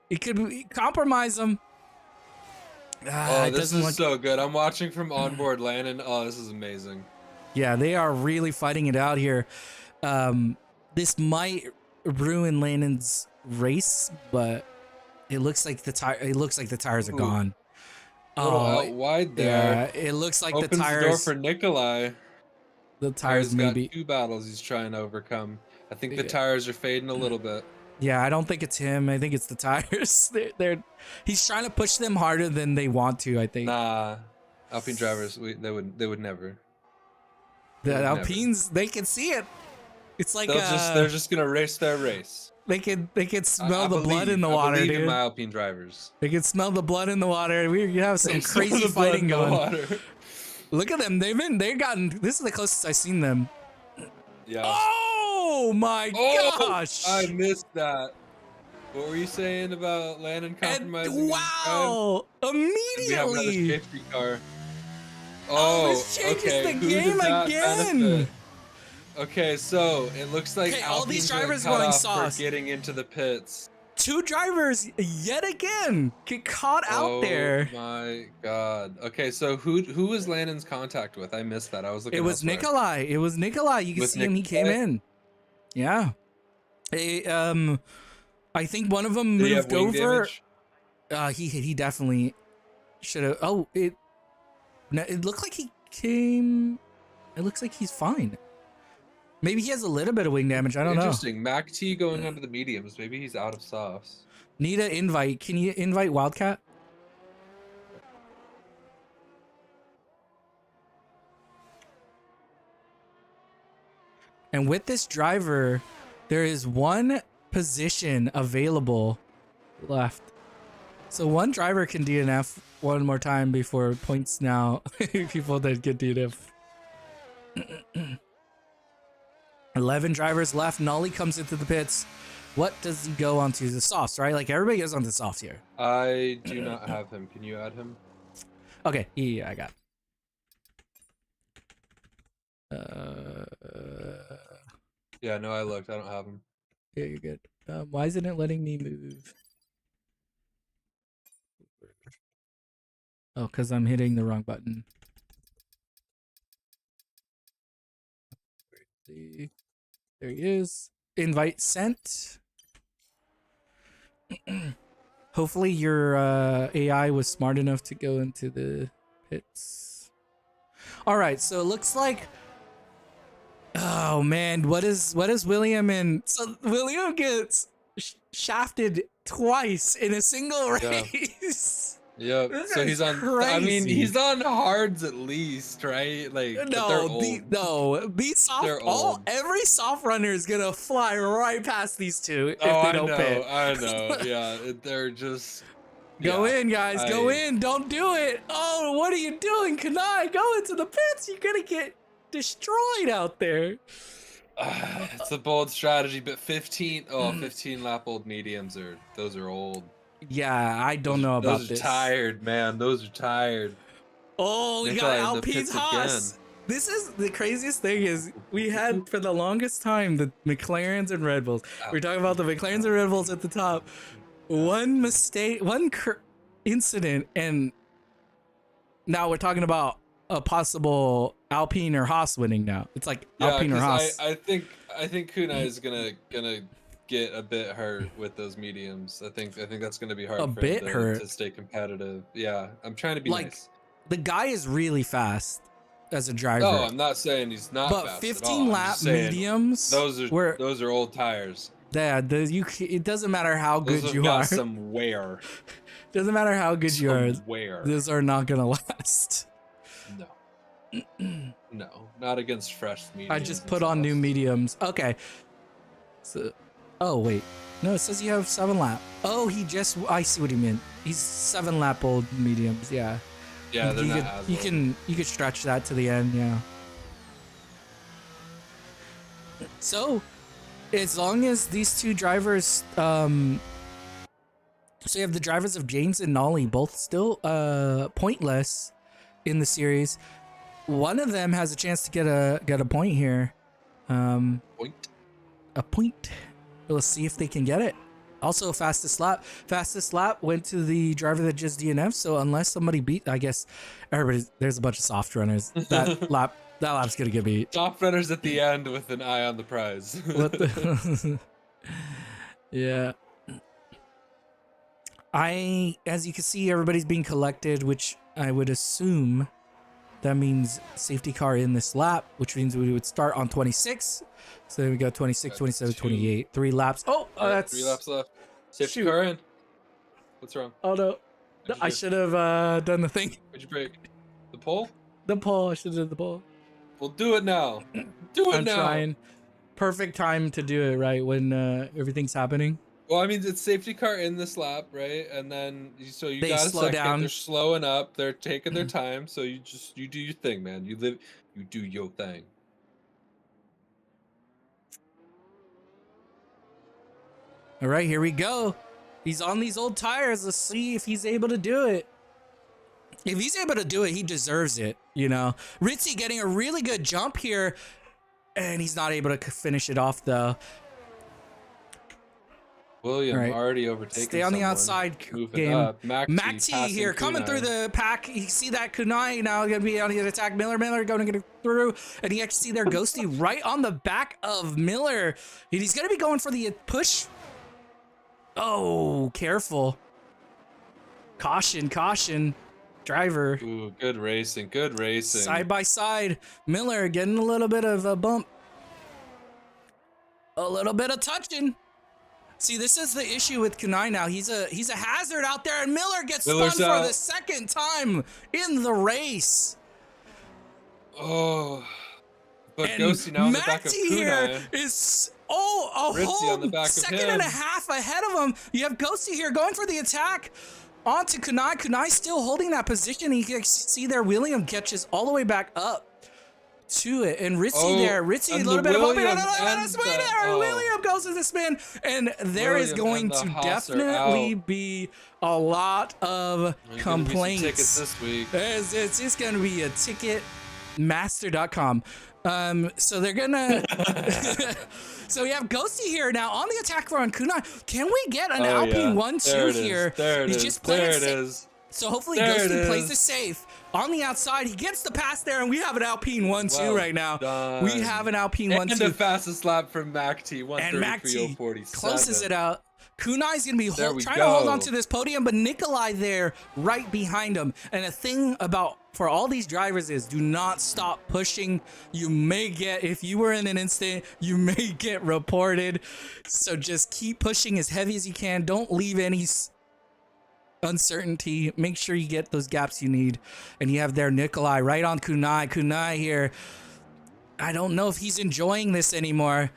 He could compromise him. This is so good. I'm watching from onboard Landon. Oh, this is amazing. Yeah, they are really fighting it out here. This might ruin Landon's race, but it looks like the tires are gone. A little Oh, out wide yeah. there. It looks like Opens the door for Nikolai. the Tires tires got maybe. 2 battles he's trying to overcome. I think the Yeah. tires are fading a little bit. Yeah, I don't think it's him. I think it's the tires. He's trying to push them harder than they want to, I think. Nah, Alpine drivers, they would never. The They would never. Alpines, they can see it. It's like they're just gonna race their race. they can smell I the blood in the water, I believe dude. in my Alpine drivers. They can smell the blood in the water. We have some They smell crazy the blood fighting in the going. water. Look at them. They've gotten. This is the closest I've seen them. Yeah. Oh my gosh! I missed that. What were you saying about Landon compromising? Wow! We have another Immediately. safety car. This changes okay. the Who does game that again. benefit? Okay, so it looks like Okay, all these Alpine's drivers cut going off sauce. for getting into the pits. 2 drivers yet again get caught out there. Oh my god. Okay, so who was Landon's contact with? I missed that. I was looking. It was elsewhere. Nikolai. It was Nikolai. You can With see him. He came Nikolai? in. Yeah. I think one of them Did he have moved wing over. damage? He definitely should have. Oh, it looked like he came. It looks like he's fine. Maybe he has a little bit of wing damage. I don't know. Interesting. Mac T going onto the mediums. Maybe he's out of softs. Need an invite. Can you invite Wildcat? And with this driver, there is 1 position available left. So 1 driver can DNF one more time before points now. People that get DNF. 11 drivers left. Nolly comes into the pits. What does he go onto? The softs, right? Like everybody goes on the softs here. I do not have him. Can you add him? Okay, yeah, I got. Yeah, no, I looked. I don't have him. Yeah, you're good. Why isn't it letting me move? Oh, because I'm hitting the wrong button. See. There he is. Invite sent. Hopefully your AI was smart enough to go into the pits. All right, so it looks like. Oh man, what is William in? So William gets shafted twice in a single race. Yep. This So is he's on. I mean, crazy. he's on hards at least, right? Like, but they're old. These soft. They're old. Every soft runner is gonna fly right past these 2 if Oh, they don't pit. I know. Yeah, they're just. Go yeah, in, guys. Go in. Don't do it. Oh, what are you doing? Kanai, go into the pits. You're gonna get destroyed out there. It's a bold strategy, but 15 lap old mediums those are old. Yeah, I don't know about those this. are tired, man. Those are tired. Oh, we Nikolai got in the Alpine's pits Haas. again. This is the craziest thing is we had for the longest time the McLarens and Red Bulls. We're talking about the McLarens and Red Bulls at the top. One mistake, incident, and now we're talking about a possible Alpine or Haas winning now. It's like Alpine or Haas. I think Kunai is gonna get a bit hurt with those mediums. I think that's gonna be hard for him to stay competitive. Yeah, I'm trying to be nice. The guy is really fast as a driver. No, I'm not saying he's not but fast 15 lap mediums. Those are old tires. Yeah, it doesn't matter how good you are. Some wear. Doesn't matter how good you are. Wear. Those are not gonna last. No. No, not against fresh mediums. I just put on new mediums. Okay. So, oh wait, no, it says you have 7 lap. Oh, I see what he meant. He's 7 lap old mediums. Yeah. Yeah, they're not as old. You could stretch that to the end. Yeah. So, as long as these 2 drivers, so you have the drivers of James and Nolly, both still pointless in the series. One of them has a chance to get a point here. A point. Let's see if they can get it. Also, fastest lap. Fastest lap went to the driver that just DNF. So unless somebody beat, I guess there's a bunch of soft runners. That lap's gonna get beat. Soft runners at the end with an eye on the prize. What the? Yeah. As you can see, everybody's being collected, which I would assume that means safety car in this lap, which means we would start on 26. So then we got 26, 27, 28, 3 laps. Oh, that's 3 laps left. Safety shoot. car in. What's wrong? Oh no, I should have done the thing. What'd you break? The pole? The pole. I should have done the pole. Well, do it now. Do it I'm now. trying. Perfect time to do it right when everything's happening. Well, I mean, it's safety car in this lap, right? And then so you They got a slow second. down. They're slowing up. They're taking their time. So you do your thing, man. You do your thing. All right, here we go. He's on these old tires. Let's see if he's able to do it. If he's able to do it, he deserves it, you know. Ritzy getting a really good jump here, and he's not able to finish it off, though. William already overtaken. Stay on the outside game. Mac T here coming through the pack. You see that Kunai now going to be on the attack. Miller going to get through, and you actually see there Ghosty right on the back of Miller. And he's going to be going for the push. Oh, careful. Caution, caution. Driver. Ooh, good racing, good racing. Side by side. Miller getting a little bit of a bump. A little bit of touching. See, this is the issue with Kunai now. He's a hazard out there, and Miller gets spun for the second time in the race. Oh, but Ghosty now on the back of Kunai. Here is a whole second and a half ahead of him. You have Ghosty here going for the attack onto Kunai. Kunai still holding that position. You can see there William catches all the way back up to it, and Ritzy there. Ritzy a little bit of bumping. William goes to the spin, and there is going to definitely be a lot of complaints. Tickets this week. It's just going to be a Ticketmaster.com. So they're gonna. So we have Ghosty here now on the attack for on Kunai. Can we get an Alpine 1-2 here? There it is. Just playing there it it is. So hopefully Ghosty plays it safe. On the outside, he gets the pass there, and we have an Alpine 1-2 right now. Done. We have an Alpine 1-2. And the fastest lap from Mac T, and Mac T 1:33:47. closes it out. Kunai's going to be trying to hold on to this podium, but Nikolai there right behind him. And the thing for all these drivers is do not stop pushing. You may get, if you were in an instant, you may get reported. So just keep pushing as heavy as you can. Don't leave any uncertainty. Make sure you get those gaps you need. And you have there Nikolai right on Kunai. Kunai here. I don't know if he's enjoying this anymore.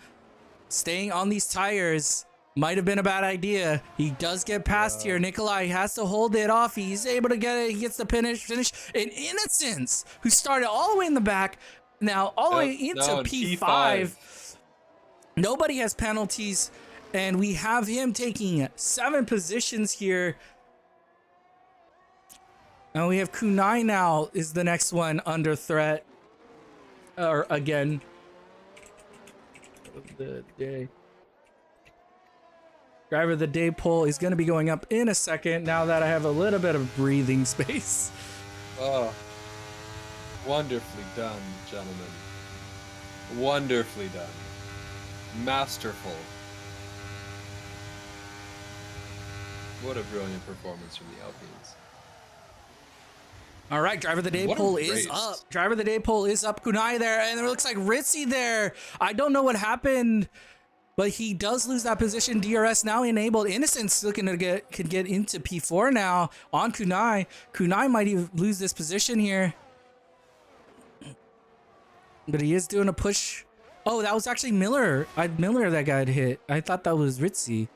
Staying on these tires might have been a bad idea. He does get past here. Nikolai has to hold it off. He's able to get it. He gets the finish. And Innocence, who started all the way in the back, now all the way into P5. Nobody has penalties, and we have him taking 7 positions here. And we have Kunai now is the next one under threat. Or again. Of the day. Driver of the day poll is going to be going up in a second now that I have a little bit of breathing space. Oh, wonderfully done, gentlemen. Wonderfully done. Masterful. What a brilliant performance from the Alpines. All right, driver of the day poll is up. Driver of the day poll is up. Kunai there, and it looks like Ritzy there. I don't know what happened, but he does lose that position. DRS now enabled. Innocence looking to could get into P4 now on Kunai. Kunai might even lose this position here, but he is doing a push. Oh, that was actually Miller. Miller that got hit. I thought that was Ritzy.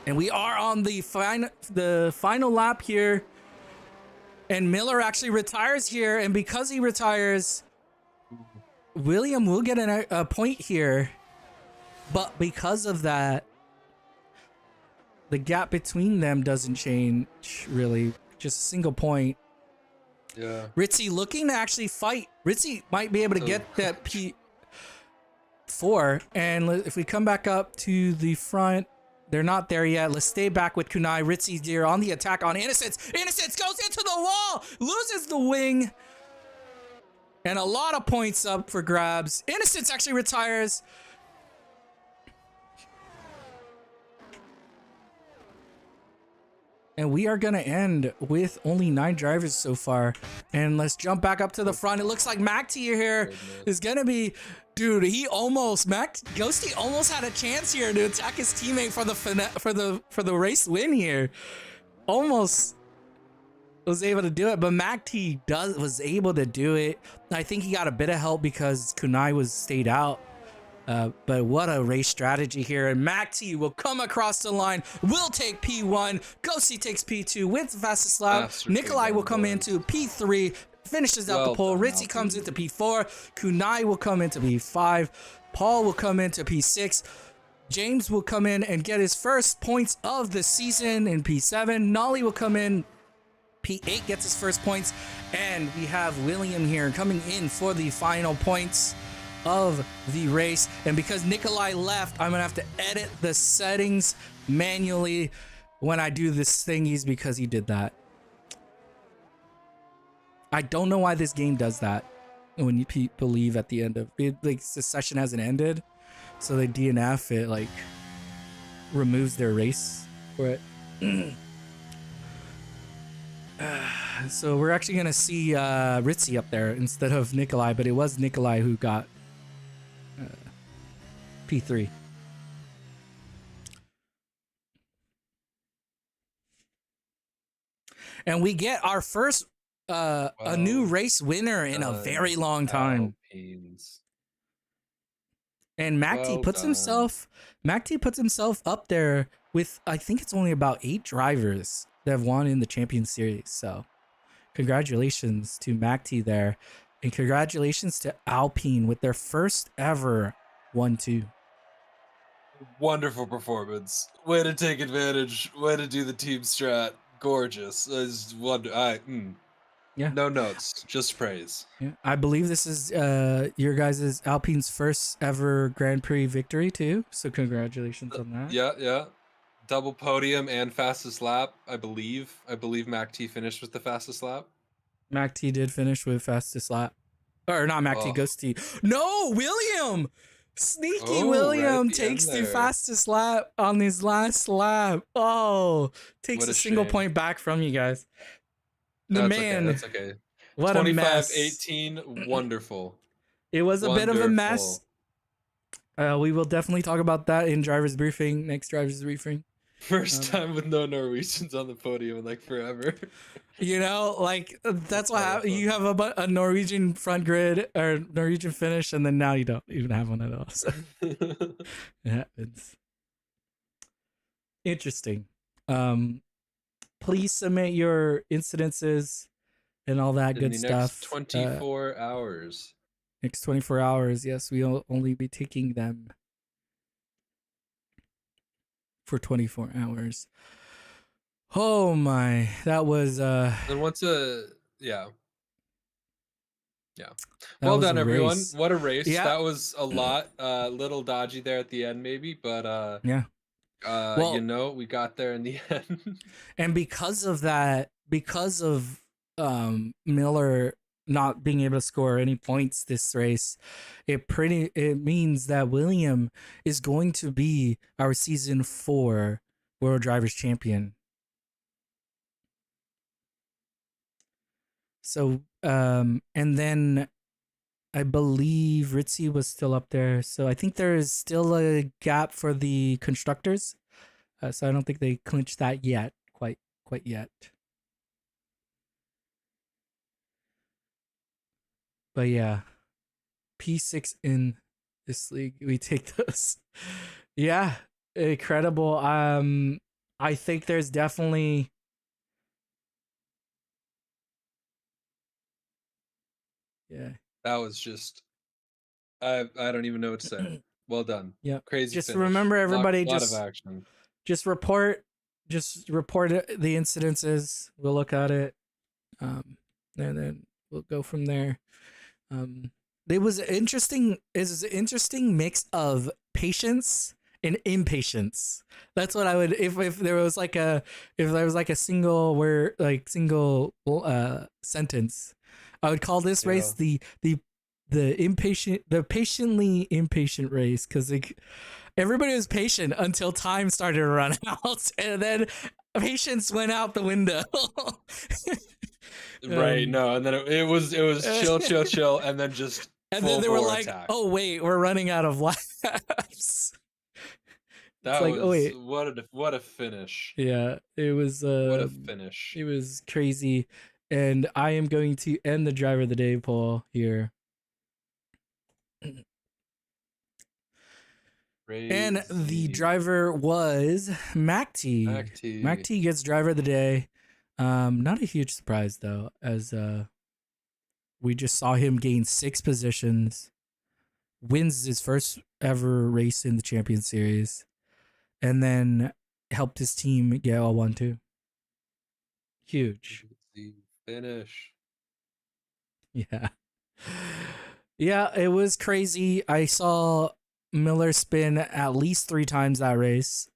And we are on the final lap here. And Miller actually retires here, and because he retires, William will get a point here. But because of that, the gap between them doesn't change, really. Just a single point. Yeah. Ritzy looking to actually fight. Ritzy might be able to get that P4. And if we come back up to the front, they're not there yet. Let's stay back with Kunai. Ritzy's here on the attack on Innocence. Innocence goes into the wall, loses the wing. And a lot of points up for grabs. Innocence actually retires. And we are going to end with only 9 drivers so far. And let's jump back up to the front. It looks like MacT here is going to be... Dude, Ghosty almost had a chance here to attack his teammate for the race win here. Almost was able to do it, but MacT was able to do it. I think he got a bit of help because Kunai stayed out. But what a race strategy here. And MacT will come across the line, will take P1. Ghosty takes P2 with the fastest lap. Nikolai will come into P3, finishes out the pole. Ritzy comes into P4. Kunai will come into P5. Paul will come into P6. James will come in and get his first points of the season in P7. Nolly will come in. P8 gets his first points. And we have William here coming in for the final points of the race. And because Nikolai left, I'm gonna have to edit the settings manually when I do this thingies because he did that. I don't know why this game does that when you people leave at the end of it, like the session hasn't ended, so they DNF it, like removes their race for it. So we're actually gonna see Ritzy up there instead of Nikolai, but it was Nikolai who got P3. And we get our first a new race winner in a very long time. And MacT puts himself up there with, I think it's only about 8 drivers that have won in the Champions Series. So congratulations to MacT there. And congratulations to Alpine with their first ever 1-2. Wonderful performance. Way to take advantage. Way to do the team strat. Gorgeous. Yeah. No notes, just praise. Yeah. I believe this is your guys' Alpine's first ever Grand Prix victory too. So congratulations on that. Yeah. Double podium and fastest lap, I believe. I believe MacT finished with the fastest lap. MacT did finish with fastest lap. Or not MacT, Ghosty. No, William! Sneaky William takes the fastest lap on his last lap. Oh, takes a single point back from you guys. That's okay. What a mess. 25-18, wonderful. It was a bit of a mess. We will definitely talk about that in driver's briefing, next driver's briefing. First time with no Norwegians on the podium in like forever. You know, like that's what happens. You have a Norwegian front grid or Norwegian finish, and then now you don't even have one at all. So it happens. Interesting. Please submit your incidences and all that good stuff. Next 24 hours. Next 24 hours, yes, we'll only be taking them for 24 hours. Oh my, that was and what's yeah. Well done, everyone. What a race. Yeah. That was a lot. Little dodgy there at the end, maybe, but yeah. Well, you know, we got there in the end. And because of that, because of Miller not being able to score any points this race, it means that William is going to be our season 4 World Drivers Champion. So and then I believe Ritzy was still up there, so I think there is still a gap for the constructors. So I don't think they clinched that yet, quite yet. But yeah, P6 in this league, we take those. Yeah, incredible. I think there's definitely. Yeah. That was just, I don't even know what to say. Well done. Yeah. Crazy. Just finish. remember, everybody, lot of action. Just report the incidences. We'll look at it, and then we'll go from there. It was interesting. It's an interesting mix of patience and impatience. That's what I would, if there was like a single word, like single sentence, I would call this race the patiently impatient race, because like everybody was patient until time started to run out, and then Patience went out the window. Right. No, and then it was chill, and then just and then full they were bore like, attack. "Oh wait, we're running out of laps." It's That like, oh was wait, what a finish. yeah, What a finish. it was crazy, and I am going to end the driver of the day poll here. And the Crazy. driver was Mac T. Acti. Mac T gets driver of the day. Not a huge surprise though, as we just saw him gain 6 positions, wins his first ever race in the Champion Series, and then helped his team get a 1-2. Huge. Crazy finish. Yeah. Yeah, it was crazy. I saw Miller spin at least 3 times that race.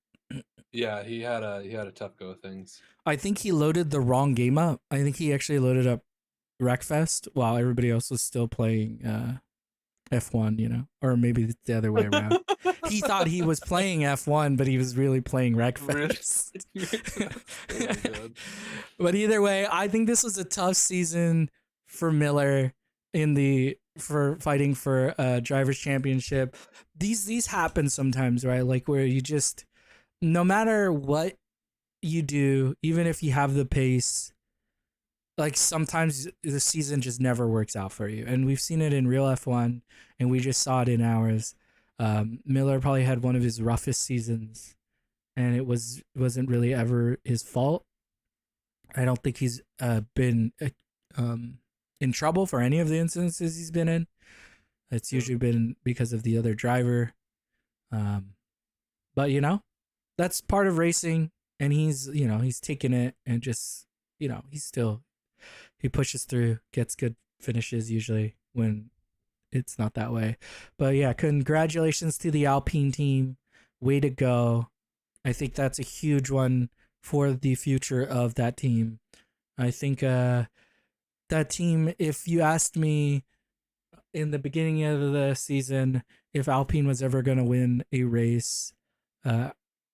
Yeah, he had a tough go of things. I think he loaded the wrong game up. I think he actually loaded up Wreckfest while everybody else was still playing F1, you know, or maybe it's the other way around. He thought he was playing F1, but he was really playing Wreckfest. Really? But either way, I think this was a tough season for Miller for fighting for drivers championship. These happen sometimes, right? Like where you just, no matter what you do, even if you have the pace, like sometimes the season just never works out for you. And we've seen it in real F1 and we just saw it in ours. Miller probably had one of his roughest seasons and wasn't really ever his fault. I don't think he's been in trouble for any of the instances he's been in. It's usually been because of the other driver. But you know, that's part of racing, and he's taking it and just, he pushes through, gets good finishes usually when it's not that way. But yeah, congratulations to the Alpine team. Way to go. I think that's a huge one for the future of that team. I think that team, if you asked me in the beginning of the season if Alpine was ever going to win a race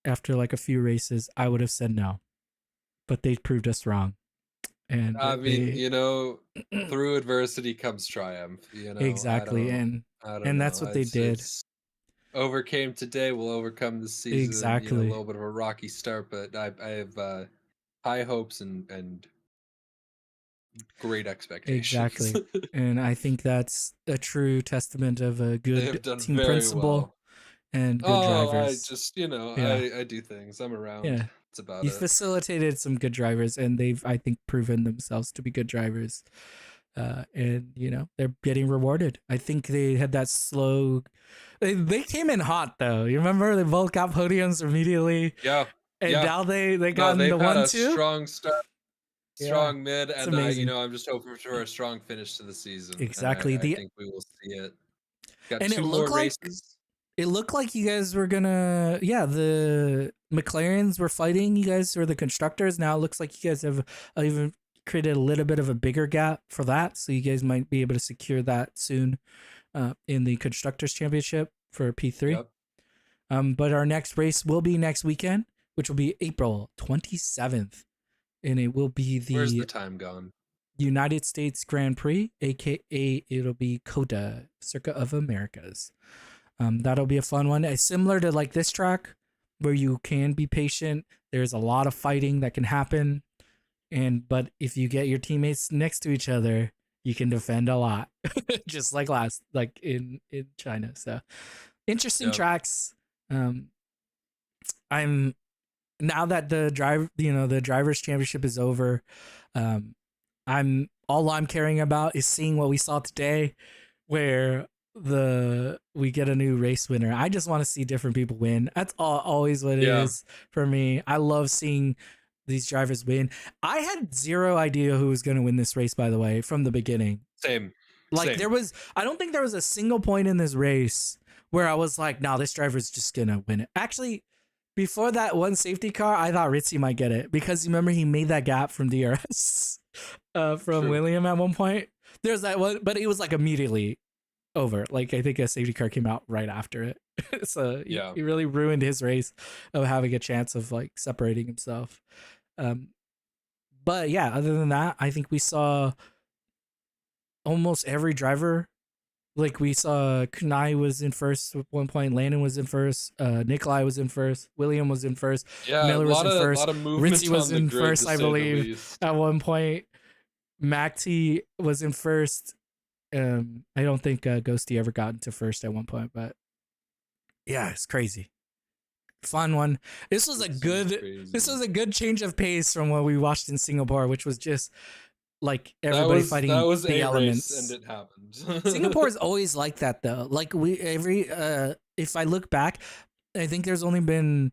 after like a few races, I would have said no. But they proved us wrong. And I mean, through adversity comes triumph, exactly. I don't And know. that's what they did. It's overcame today will overcome the season. Exactly. A little bit of a rocky start, but I have high hopes and great expectations. Exactly. And I think that's a true testament of a good team principle and good drivers. I just, Yeah. I do things. I'm around. Yeah. That's about You it. facilitated some good drivers, and they've, I think, proven themselves to be good drivers. And they're getting rewarded. I think they had that slow. They came in hot though. You remember they both got podiums immediately. Yeah. And now they got they've the had 1-2. a strong start, strong mid, it's and amazing. I'm just hoping for a strong finish to the season. Exactly. I think we will see it. Got and 2 more races. It looked like you guys were gonna, the McLarens were fighting. You guys were the constructors. Now it looks like you guys have even created a little bit of a bigger gap for that. So you guys might be able to secure that soon in the Constructors Championship for P3. Yep. But our next race will be next weekend, which will be April 27th. And it will be Where's the time gone? United States Grand Prix, aka it'll be COTA, Circuit of Americas. That'll be a fun one. It's similar to like this track where you can be patient. There's a lot of fighting that can happen. But if you get your teammates next to each other, you can defend a lot. Just like in China. So interesting tracks. I'm now that the drivers championship is over, all I'm caring about is seeing what we saw today, where we get a new race winner. I just want to see different people win. That's always what it is for me. I love seeing these drivers win. I had zero idea who was going to win this race, by the way, from the beginning. Same. I don't think there was a single point in this race where I was like, no, this driver's just going to win it. Actually, before that one safety car, I thought Ritzy might get it because you remember he made that gap from DRS from William at one point. There's that one, but it was like immediately. over. Like I think a safety car came out right after it. So Yeah. he really ruined his race of having a chance of like separating himself. Um, but yeah, other than that, I think we saw almost every driver. Like we saw Kunai was in first at one point, Landon was in first, Nikolai was in first, William was in first, Yeah, a Miller was lot in of first, lot of movement Ritzy was on the in grid, first, to I say the believe, least. at one point. Macti was in first. I don't think Ghosty ever got into first at one point, but yeah, it's crazy. Fun one. This was a This is good this crazy. was a good change of pace from what we watched in Singapore, which was just like That everybody was that fighting was the a race, and elements. it happened. Singapore is always like that though. Like we every if I look back, I think there's only been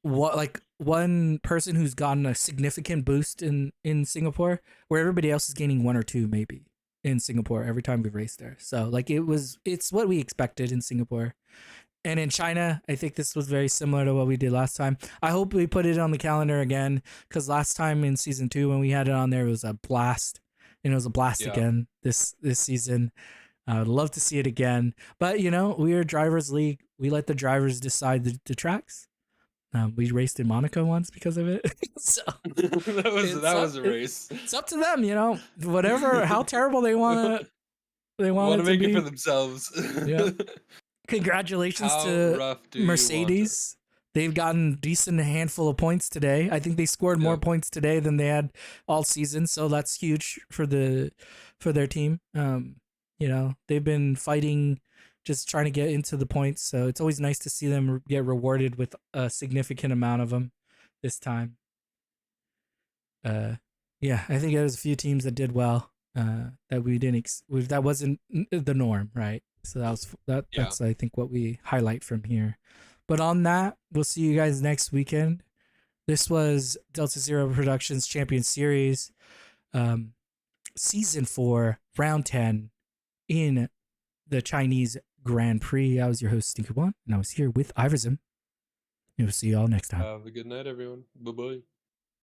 what like one person who's gotten a significant boost in Singapore, where everybody else is gaining one or two maybe in Singapore every time we raced there. So like it's what we expected in Singapore. And in China, I think this was very similar to what we did last time. I hope we put it on the calendar again, because last time in season 2 when we had it on there, it was a blast, and it was a blast Yeah. again this season. I would love to see it again, but we are drivers league. We let the drivers decide the tracks. We raced in Monaco once because of it, so that was a race. it's up to them. Whatever, how terrible they want Want it to to make it for be. themselves. Yeah. Congratulations How to rough do you want it? Mercedes. They've gotten decent handful of points today. I think they scored more Yep. points today than they had all season, so that's huge for their team. They've been fighting, just trying to get into the points, so it's always nice to see them get rewarded with a significant amount of them this time. Yeah, I think there's a few teams that did well. That we didn't that wasn't the norm, right? So Yeah. that's I think what we highlight from here. But on that, we'll see you guys next weekend. This was Delta Zero Productions Champion Series, Season 4, Round 10 in the Chinese Grand Prix. I was your host, Stinky One, and I was here with Iverson. And we'll see you all next time. Have a good night, everyone. Bye bye.